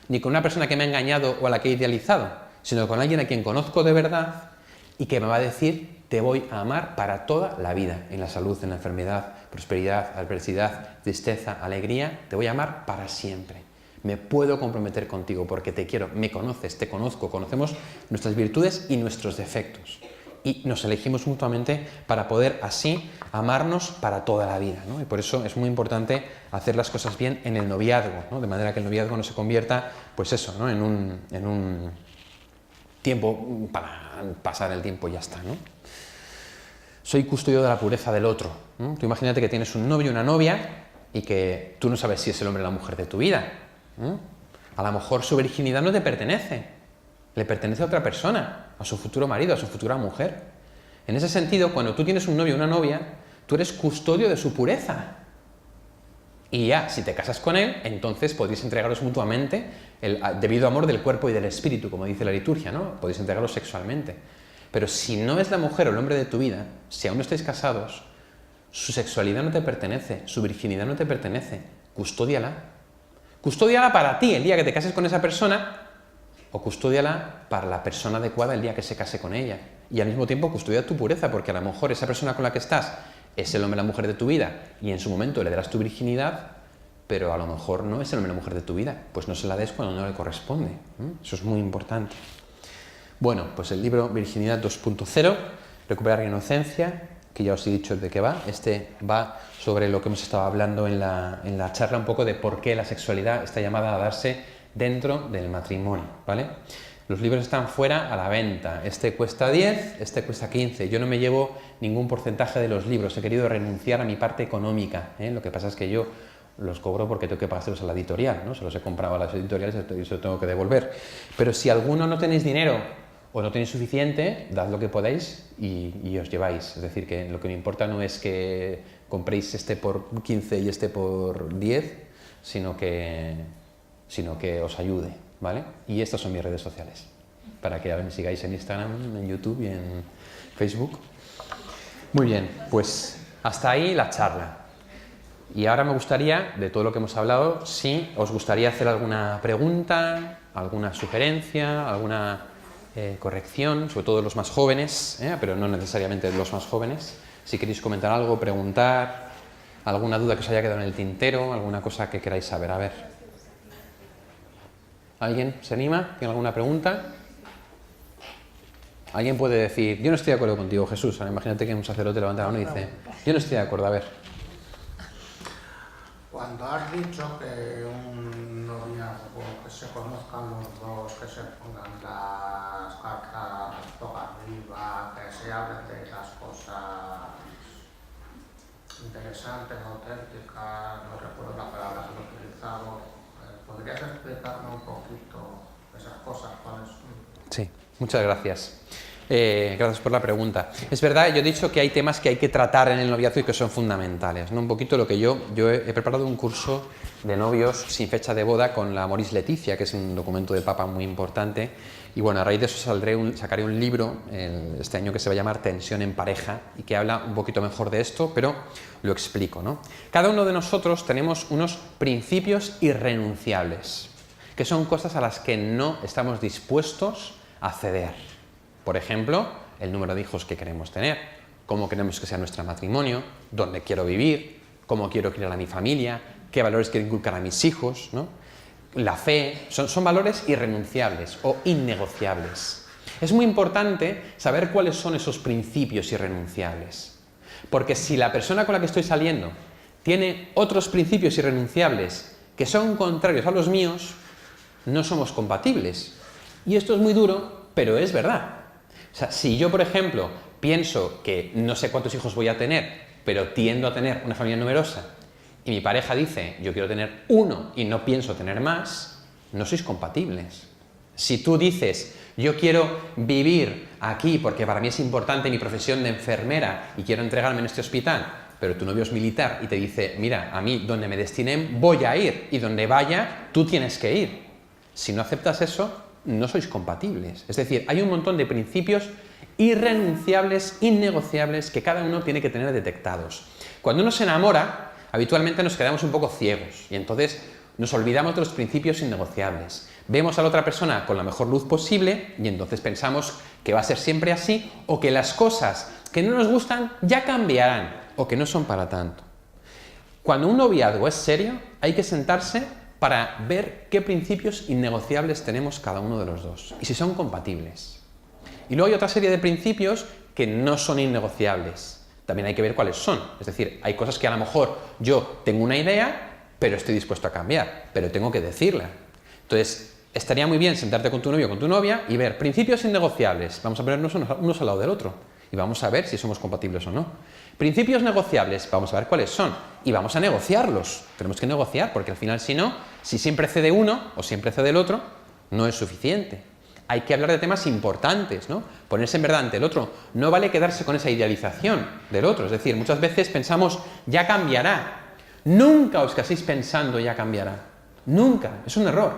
ni con una persona que me ha engañado o a la que he idealizado, sino con alguien a quien conozco de verdad y que me va a decir: te voy a amar para toda la vida, en la salud, en la enfermedad, prosperidad, adversidad, tristeza, alegría, te voy a amar para siempre. Me puedo comprometer contigo porque te quiero, me conoces, te conozco, conocemos nuestras virtudes y nuestros defectos. Y nos elegimos mutuamente para poder así amarnos para toda la vida, ¿no? Y por eso es muy importante hacer las cosas bien en el noviazgo, ¿no? De manera que el noviazgo no se convierta, pues eso, ¿no? en un tiempo para pasar el tiempo y ya está, ¿no? Soy custodio de la pureza del otro, ¿no? Tú imagínate que tienes un novio y una novia y que tú no sabes si es el hombre o la mujer de tu vida, ¿no? A lo mejor su virginidad no te pertenece, le pertenece a otra persona, a su futuro marido, a su futura mujer. En ese sentido, cuando tú tienes un novio o una novia, tú eres custodio de su pureza. Y ya, si te casas con él, entonces podéis entregaros mutuamente el debido amor del cuerpo y del espíritu, como dice la liturgia, ¿no? Podéis entregaros sexualmente. Pero si no es la mujer o el hombre de tu vida, si aún no estáis casados, su sexualidad no te pertenece, su virginidad no te pertenece. Custódiala. Custódiala para ti el día que te cases con esa persona, o custódiala para la persona adecuada el día que se case con ella. Y al mismo tiempo custodia tu pureza, porque a lo mejor esa persona con la que estás es el hombre o la mujer de tu vida y en su momento le darás tu virginidad, pero a lo mejor no es el hombre o la mujer de tu vida, pues no se la des cuando no le corresponde. Eso es muy importante. Bueno, pues el libro Virginidad 2.0, Recuperar la inocencia, que ya os he dicho de qué va. Este va sobre lo que hemos estado hablando en la charla, un poco de por qué la sexualidad está llamada a darse dentro del matrimonio, ¿vale? Los libros están fuera a la venta. Este cuesta 10, este cuesta 15. Yo no me llevo ningún porcentaje de los libros. He querido renunciar a mi parte económica, ¿eh? Lo que pasa es que yo los cobro porque tengo que pagárselos a la editorial, ¿no? Se los he comprado a las editoriales y se los tengo que devolver. Pero si alguno no tenéis dinero o no tenéis suficiente, dad lo que podáis y os lleváis. Es decir, que lo que me importa no es que compréis este por 15 y este por 10, sino que os ayude, ¿vale? Y estas son mis redes sociales, para que me sigáis en Instagram, en YouTube y en Facebook. Muy bien, pues hasta ahí la charla. Y ahora me gustaría, de todo lo que hemos hablado, si os gustaría hacer alguna pregunta, alguna sugerencia, alguna corrección, sobre todo los más jóvenes, pero no necesariamente los más jóvenes. Si queréis comentar algo, preguntar, alguna duda que os haya quedado en el tintero, alguna cosa que queráis saber. A ver. ¿Alguien se anima? ¿Tiene alguna pregunta? Alguien puede decir: yo no estoy de acuerdo contigo, Jesús. Ahora, imagínate que un sacerdote levanta la mano y dice: yo no estoy de acuerdo. A ver. Cuando has dicho que un noviazgo, que se conozcan los dos, que se pongan las cartas boca arriba, que se hablen de las cosas interesantes, auténticas, no recuerdo la palabra que he utilizado, ¿podrías explicarme un poquito esas cosas? ¿Cuáles son? Sí, muchas gracias. Gracias por la pregunta. Es verdad, yo he dicho que hay temas que hay que tratar en el noviazgo y que son fundamentales, ¿no? Un poquito lo que yo he preparado un curso de novios sin fecha de boda con la Amoris Laetitia, que es un documento del Papa muy importante. Y bueno, a raíz de eso sacaré un libro este año que se va a llamar Tensión en pareja y que habla un poquito mejor de esto, pero lo explico, ¿no? Cada uno de nosotros tenemos unos principios irrenunciables, que son cosas a las que no estamos dispuestos a ceder. Por ejemplo, el número de hijos que queremos tener, cómo queremos que sea nuestro matrimonio, dónde quiero vivir, cómo quiero criar a mi familia, qué valores quiero inculcar a mis hijos, ¿no? La fe, son valores irrenunciables o innegociables. Es muy importante saber cuáles son esos principios irrenunciables, porque si la persona con la que estoy saliendo tiene otros principios irrenunciables que son contrarios a los míos, no somos compatibles. Y esto es muy duro, pero es verdad. O sea, si yo, por ejemplo, pienso que no sé cuántos hijos voy a tener, pero tiendo a tener una familia numerosa, y mi pareja dice, yo quiero tener uno y no pienso tener más, no sois compatibles. Si tú dices, yo quiero vivir aquí porque para mí es importante mi profesión de enfermera y quiero entregarme en este hospital, pero tu novio es militar y te dice, mira, a mí donde me destinen voy a ir y donde vaya tú tienes que ir. Si no aceptas eso, no sois compatibles. Es decir, hay un montón de principios irrenunciables, innegociables, que cada uno tiene que tener detectados. Cuando uno se enamora, habitualmente nos quedamos un poco ciegos y entonces nos olvidamos de los principios innegociables. Vemos a la otra persona con la mejor luz posible y entonces pensamos que va a ser siempre así o que las cosas que no nos gustan ya cambiarán o que no son para tanto. Cuando un noviazgo es serio, hay que sentarse para ver qué principios innegociables tenemos cada uno de los dos y si son compatibles. Y luego hay otra serie de principios que no son innegociables. También hay que ver cuáles son. Es decir, hay cosas que a lo mejor yo tengo una idea, pero estoy dispuesto a cambiar, pero tengo que decirla. Entonces, estaría muy bien sentarte con tu novio o con tu novia y ver principios innegociables. Vamos a ponernos unos al lado del otro y vamos a ver si somos compatibles o no. Principios negociables, vamos a ver cuáles son y vamos a negociarlos. Tenemos que negociar porque al final, si no, si siempre cede uno o siempre cede el otro, no es suficiente. Hay que hablar de temas importantes, ¿no? Ponerse en verdad ante el otro. No vale quedarse con esa idealización del otro. Es decir, muchas veces pensamos, ya cambiará. Nunca os caséis pensando, ya cambiará. Nunca. Es un error.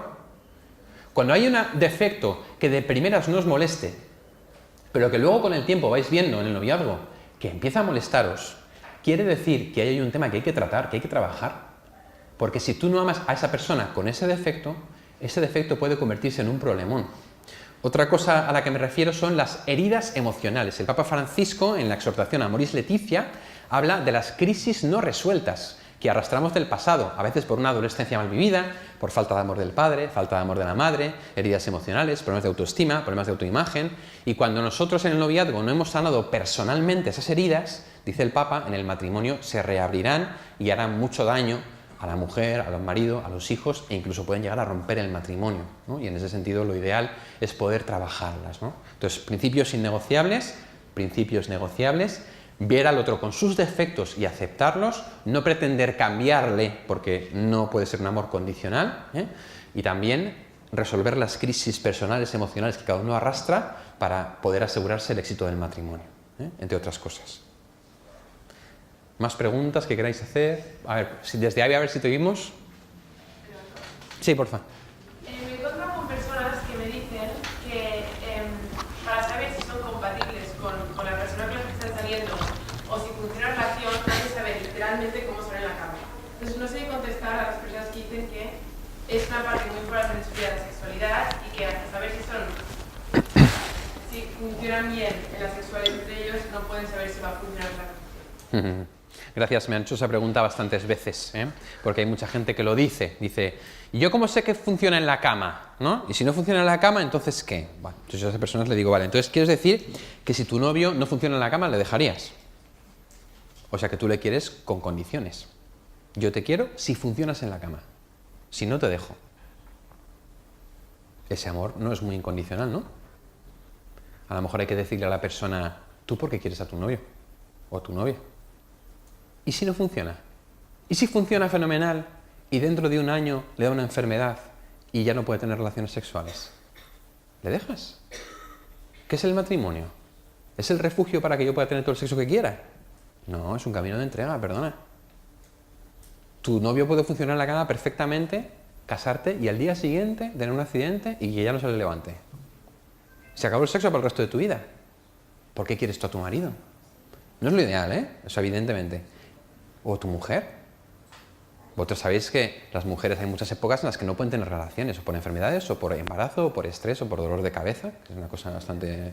Cuando hay un defecto que de primeras no os moleste, pero que luego con el tiempo vais viendo en el noviazgo que empieza a molestaros, quiere decir que hay un tema que hay que tratar, que hay que trabajar. Porque si tú no amas a esa persona con ese defecto puede convertirse en un problemón. Otra cosa a la que me refiero son las heridas emocionales. El Papa Francisco, en la exhortación a Amoris Laetitia, habla de las crisis no resueltas que arrastramos del pasado, a veces por una adolescencia mal vivida, por falta de amor del padre, falta de amor de la madre, heridas emocionales, problemas de autoestima, problemas de autoimagen. Y cuando nosotros en el noviazgo no hemos sanado personalmente esas heridas, dice el Papa, en el matrimonio se reabrirán y harán mucho daño a la mujer, al marido, a los hijos e incluso pueden llegar a romper el matrimonio, ¿no? Y en ese sentido lo ideal es poder trabajarlas, ¿no? Entonces, principios innegociables, principios negociables, ver al otro con sus defectos y aceptarlos, no pretender cambiarle porque no puede ser un amor condicional, ¿eh? Y también resolver las crisis personales, emocionales que cada uno arrastra para poder asegurarse el éxito del matrimonio, ¿eh? Entre otras cosas. ¿Más preguntas que queráis hacer? A ver, desde ahí a ver si te oímos. Sí, por favor. Me encuentro con personas que me dicen que para saber si son compatibles con la persona con la que están saliendo o si funciona la relación, hay que saber literalmente cómo son en la cama. Entonces no sé qué contestar a las personas que dicen que es una parte muy importante de su vida la sexualidad y que hasta saber si funcionan bien en la sexualidad entre ellos, no pueden saber si va a funcionar la relación. Gracias, me han hecho esa pregunta bastantes veces, ¿eh? Porque hay mucha gente que lo dice, ¿y yo cómo sé que funciona en la cama? ¿No? Y si no funciona en la cama, ¿entonces qué? Bueno, entonces yo a esas personas le digo, vale, entonces quieres decir que si tu novio no funciona en la cama, le dejarías. O sea que tú le quieres con condiciones. Yo te quiero si funcionas en la cama. Si no, te dejo. Ese amor no es muy incondicional, ¿no? A lo mejor hay que decirle a la persona, ¿tú por qué quieres a tu novio? O a tu novia. ¿Y si no funciona? ¿Y si funciona fenomenal y dentro de un año le da una enfermedad y ya no puede tener relaciones sexuales? ¿Le dejas? ¿Qué es el matrimonio? ¿Es el refugio para que yo pueda tener todo el sexo que quiera? No, es un camino de entrega, perdona. Tu novio puede funcionar en la cama perfectamente, casarte y al día siguiente tener un accidente y que ya no se le levante. Se acabó el sexo para el resto de tu vida. ¿Por qué quieres tú a tu marido? No es lo ideal, ¿eh? Eso evidentemente. O tu mujer. Vosotros sabéis que las mujeres hay muchas épocas en las que no pueden tener relaciones, o por enfermedades, o por embarazo, o por estrés, o por dolor de cabeza, que es una cosa bastante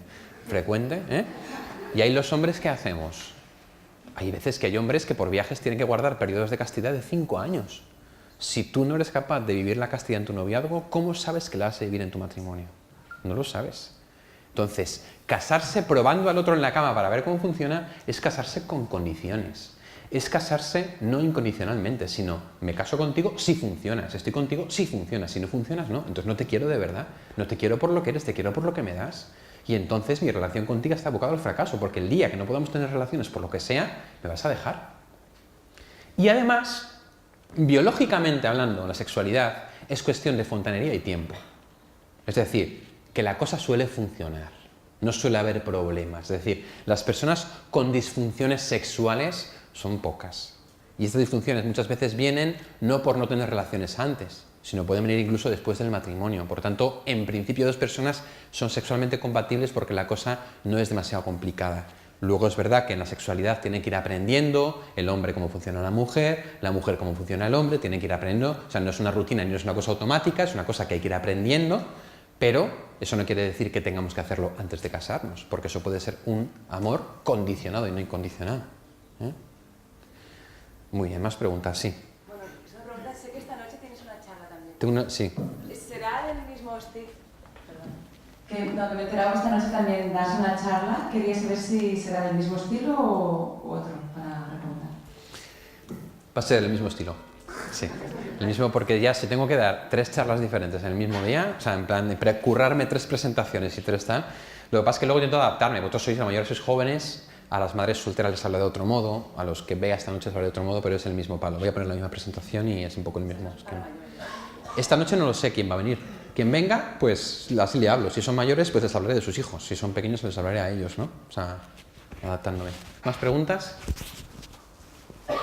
frecuente, ¿eh? Y ahí los hombres, ¿qué hacemos? Hay veces que hay hombres que por viajes tienen que guardar periodos de castidad de 5 años. Si tú no eres capaz de vivir la castidad en tu noviazgo, ¿cómo sabes que la vas a vivir en tu matrimonio? No lo sabes. Entonces, casarse probando al otro en la cama para ver cómo funciona es casarse con condiciones. Es casarse no incondicionalmente, sino me caso contigo si funcionas, estoy contigo si funcionas, si no funcionas no. Entonces no te quiero de verdad, no te quiero por lo que eres, te quiero por lo que me das. Y entonces mi relación contigo está abocada al fracaso, porque el día que no podamos tener relaciones por lo que sea, me vas a dejar. Y además, biológicamente hablando, la sexualidad es cuestión de fontanería y tiempo. Es decir, que la cosa suele funcionar, no suele haber problemas. Es decir, las personas con disfunciones sexuales son pocas. Y estas disfunciones muchas veces vienen no por no tener relaciones antes, sino pueden venir incluso después del matrimonio. Por tanto, en principio, dos personas son sexualmente compatibles porque la cosa no es demasiado complicada. Luego es verdad que en la sexualidad tienen que ir aprendiendo el hombre cómo funciona la mujer cómo funciona el hombre, tienen que ir aprendiendo. O sea, no es una rutina ni no es una cosa automática, es una cosa que hay que ir aprendiendo, pero eso no quiere decir que tengamos que hacerlo antes de casarnos, porque eso puede ser un amor condicionado y no incondicionado. Muy bien, más preguntas, sí. Bueno, es una pregunta, sé que esta noche tienes una charla también. Tengo una, sí. ¿Será del mismo estilo? Que me he enterado que esta noche también das una charla. Quería saber si será del mismo estilo o otro, para preguntar. Va a ser el mismo estilo, sí. El mismo porque ya si tengo que dar 3 charlas diferentes en el mismo día, o sea, en plan de currarme 3 presentaciones y 3 tal, lo que pasa es que luego intento adaptarme. Vosotros sois la mayoría, sois jóvenes, a las madres solteras les hablo de otro modo, a los que vea esta noche les hablo de otro modo, pero es el mismo palo. Voy a poner la misma presentación y es un poco el mismo esquema. Esta noche no lo sé quién va a venir. Quien venga, pues así le hablo. Si son mayores, pues les hablaré de sus hijos. Si son pequeños, les hablaré a ellos, ¿no? O sea, adaptándome. ¿Más preguntas? Tú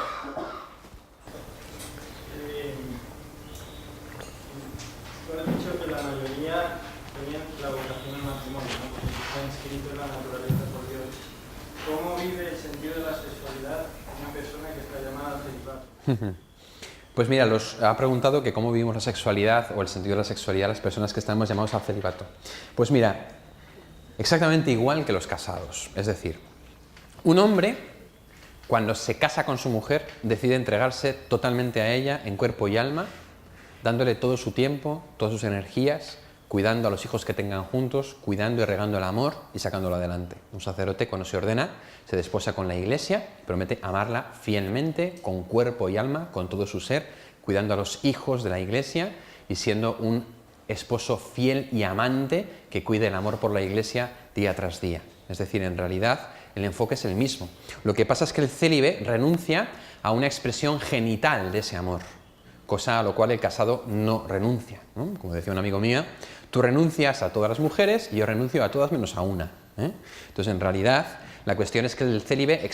has dicho que la mayoría tenían la vocación al matrimonio, ¿no? Porque está inscrito en la naturaleza por Dios. ¿Cómo vive el sentido de la sexualidad una persona que está llamada al celibato? Pues mira, ha preguntado que cómo vivimos la sexualidad o el sentido de la sexualidad las personas que estamos llamados al celibato. Pues mira, exactamente igual que los casados. Es decir, un hombre, cuando se casa con su mujer, decide entregarse totalmente a ella en cuerpo y alma, dándole todo su tiempo, todas sus energías, cuidando a los hijos que tengan juntos, cuidando y regando el amor y sacándolo adelante. Un sacerdote, cuando se ordena, se desposa con la Iglesia, promete amarla fielmente, con cuerpo y alma, con todo su ser, cuidando a los hijos de la Iglesia y siendo un esposo fiel y amante que cuide el amor por la Iglesia día tras día. Es decir, en realidad el enfoque es el mismo. Lo que pasa es que el célibe renuncia a una expresión genital de ese amor, cosa a lo cual el casado no renuncia, ¿no? Como decía un amigo mío, tú renuncias a todas las mujeres y yo renuncio a todas menos a una, ¿eh? Entonces, en realidad, la cuestión es que el célibe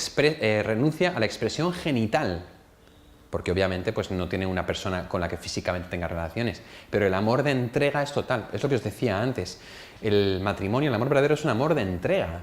renuncia a la expresión genital, porque obviamente pues, no tiene una persona con la que físicamente tenga relaciones, pero el amor de entrega es total. Es lo que os decía antes, el matrimonio, el amor verdadero es un amor de entrega.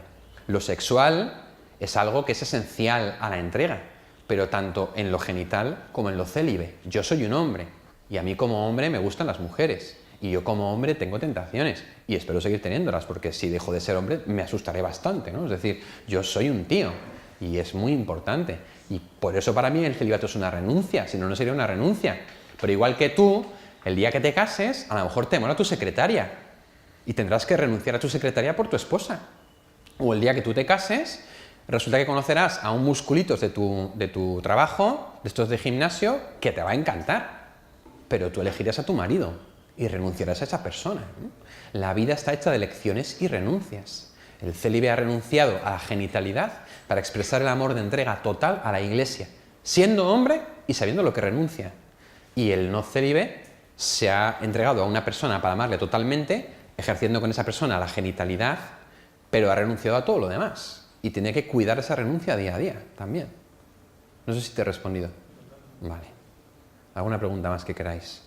Lo sexual es algo que es esencial a la entrega, pero tanto en lo genital como en lo célibe. Yo soy un hombre y a mí como hombre me gustan las mujeres y yo como hombre tengo tentaciones y espero seguir teniéndolas porque si dejo de ser hombre me asustaré bastante, ¿no? Es decir, yo soy un tío y es muy importante y por eso para mí el celibato es una renuncia, si no, no sería una renuncia. Pero igual que tú, el día que te cases, a lo mejor te mola tu secretaria y tendrás que renunciar a tu secretaria por tu esposa. O el día que tú te cases, resulta que conocerás a un musculitos de tu trabajo, de estos de gimnasio, que te va a encantar, pero tú elegirás a tu marido y renunciarás a esa persona, ¿no? La vida está hecha de elecciones y renuncias. El célibe ha renunciado a la genitalidad para expresar el amor de entrega total a la Iglesia, siendo hombre y sabiendo lo que renuncia. Y el no célibe se ha entregado a una persona para amarle totalmente, ejerciendo con esa persona la genitalidad pero ha renunciado a todo lo demás. Y tiene que cuidar esa renuncia día a día también. No sé si te he respondido. Vale. ¿Alguna pregunta más que queráis?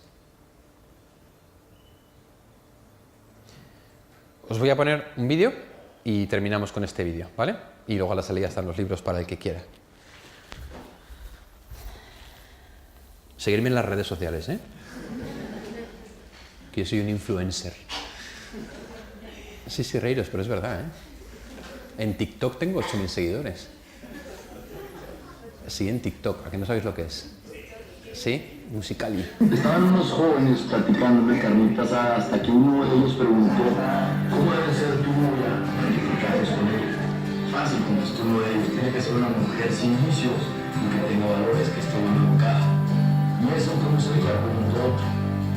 Os voy a poner un vídeo y terminamos con este vídeo, ¿vale? Y luego a la salida están los libros para el que quiera. Seguirme en las redes sociales, ¿eh? Que yo soy un influencer. Sí, reíros, pero es verdad, ¿eh? En TikTok tengo 8.000 seguidores. Sí, en TikTok. ¿A qué no sabéis lo que es? Sí, Musical.ly. Estaban unos jóvenes platicando de carnita asada hasta que uno de ellos preguntó ¿cómo debe ser tu novia para que te cases con ella? Fácil, contestó uno de ellos. Tiene que ser una mujer sin vicios y que tenga valores, que esté bien educada. ¿Y eso cómo se le preguntó otro?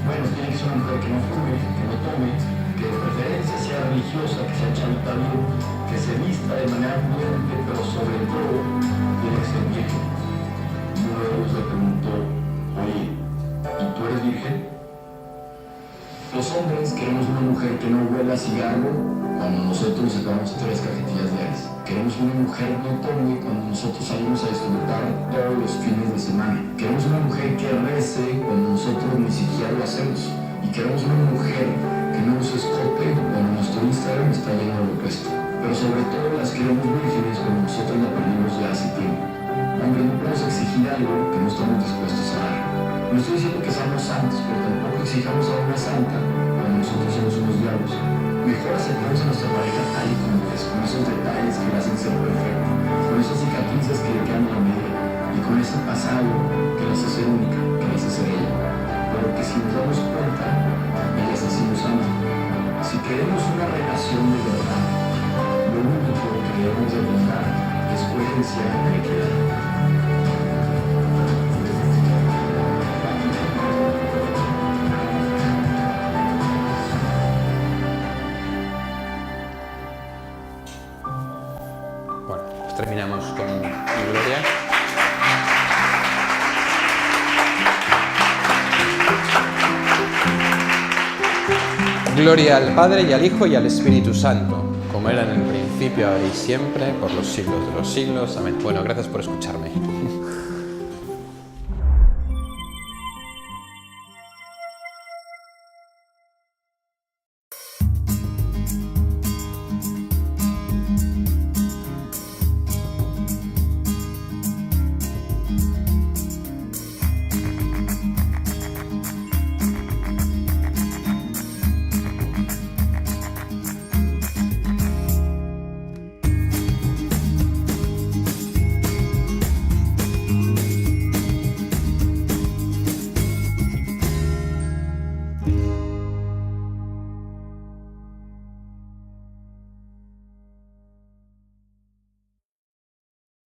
Bueno, tiene que ser una mujer que no fume, que no tome, que de preferencia sea religiosa, que sea chavita bien, que se vista de manera prudente, pero sobre todo tiene que ser virgen. Y uno de ellos le preguntó, oye, ¿y tú eres virgen? Los hombres queremos una mujer que no huela a cigarro cuando nosotros sacamos 3 cajetillas diarias. Queremos una mujer no tome cuando nosotros salimos a disfrutar todos los fines de semana. Queremos una mujer que rece cuando nosotros ni siquiera lo hacemos. Y queremos una mujer que no use escote cuando nuestro Instagram está lleno de lo opuesto. Pero sobre todo las queremos vírgenes cuando nosotros la perdimos ya hace tiempo. Hombre, no podemos exigir algo que no estamos dispuestos a dar. No estoy diciendo que seamos santos, pero tampoco exijamos a una santa cuando nosotros somos unos diablos. Mejor aceptamos a nuestra pareja tal y como es, con esos detalles que la hacen ser perfecta, con esas cicatrices que le quedan a la media, y con ese pasado que la hace ser única, que la hace ser ella. Pero que si nos damos cuenta, ella está siendo santa. Si queremos una relación de verdad, lo único que debemos de brindar es coherencia y equidad. Bueno, pues terminamos con Gloria. Gloria al Padre y al Hijo y al Espíritu Santo, como era en el principio, ahora y siempre, por los siglos de los siglos. Amén. Bueno, gracias por escucharme.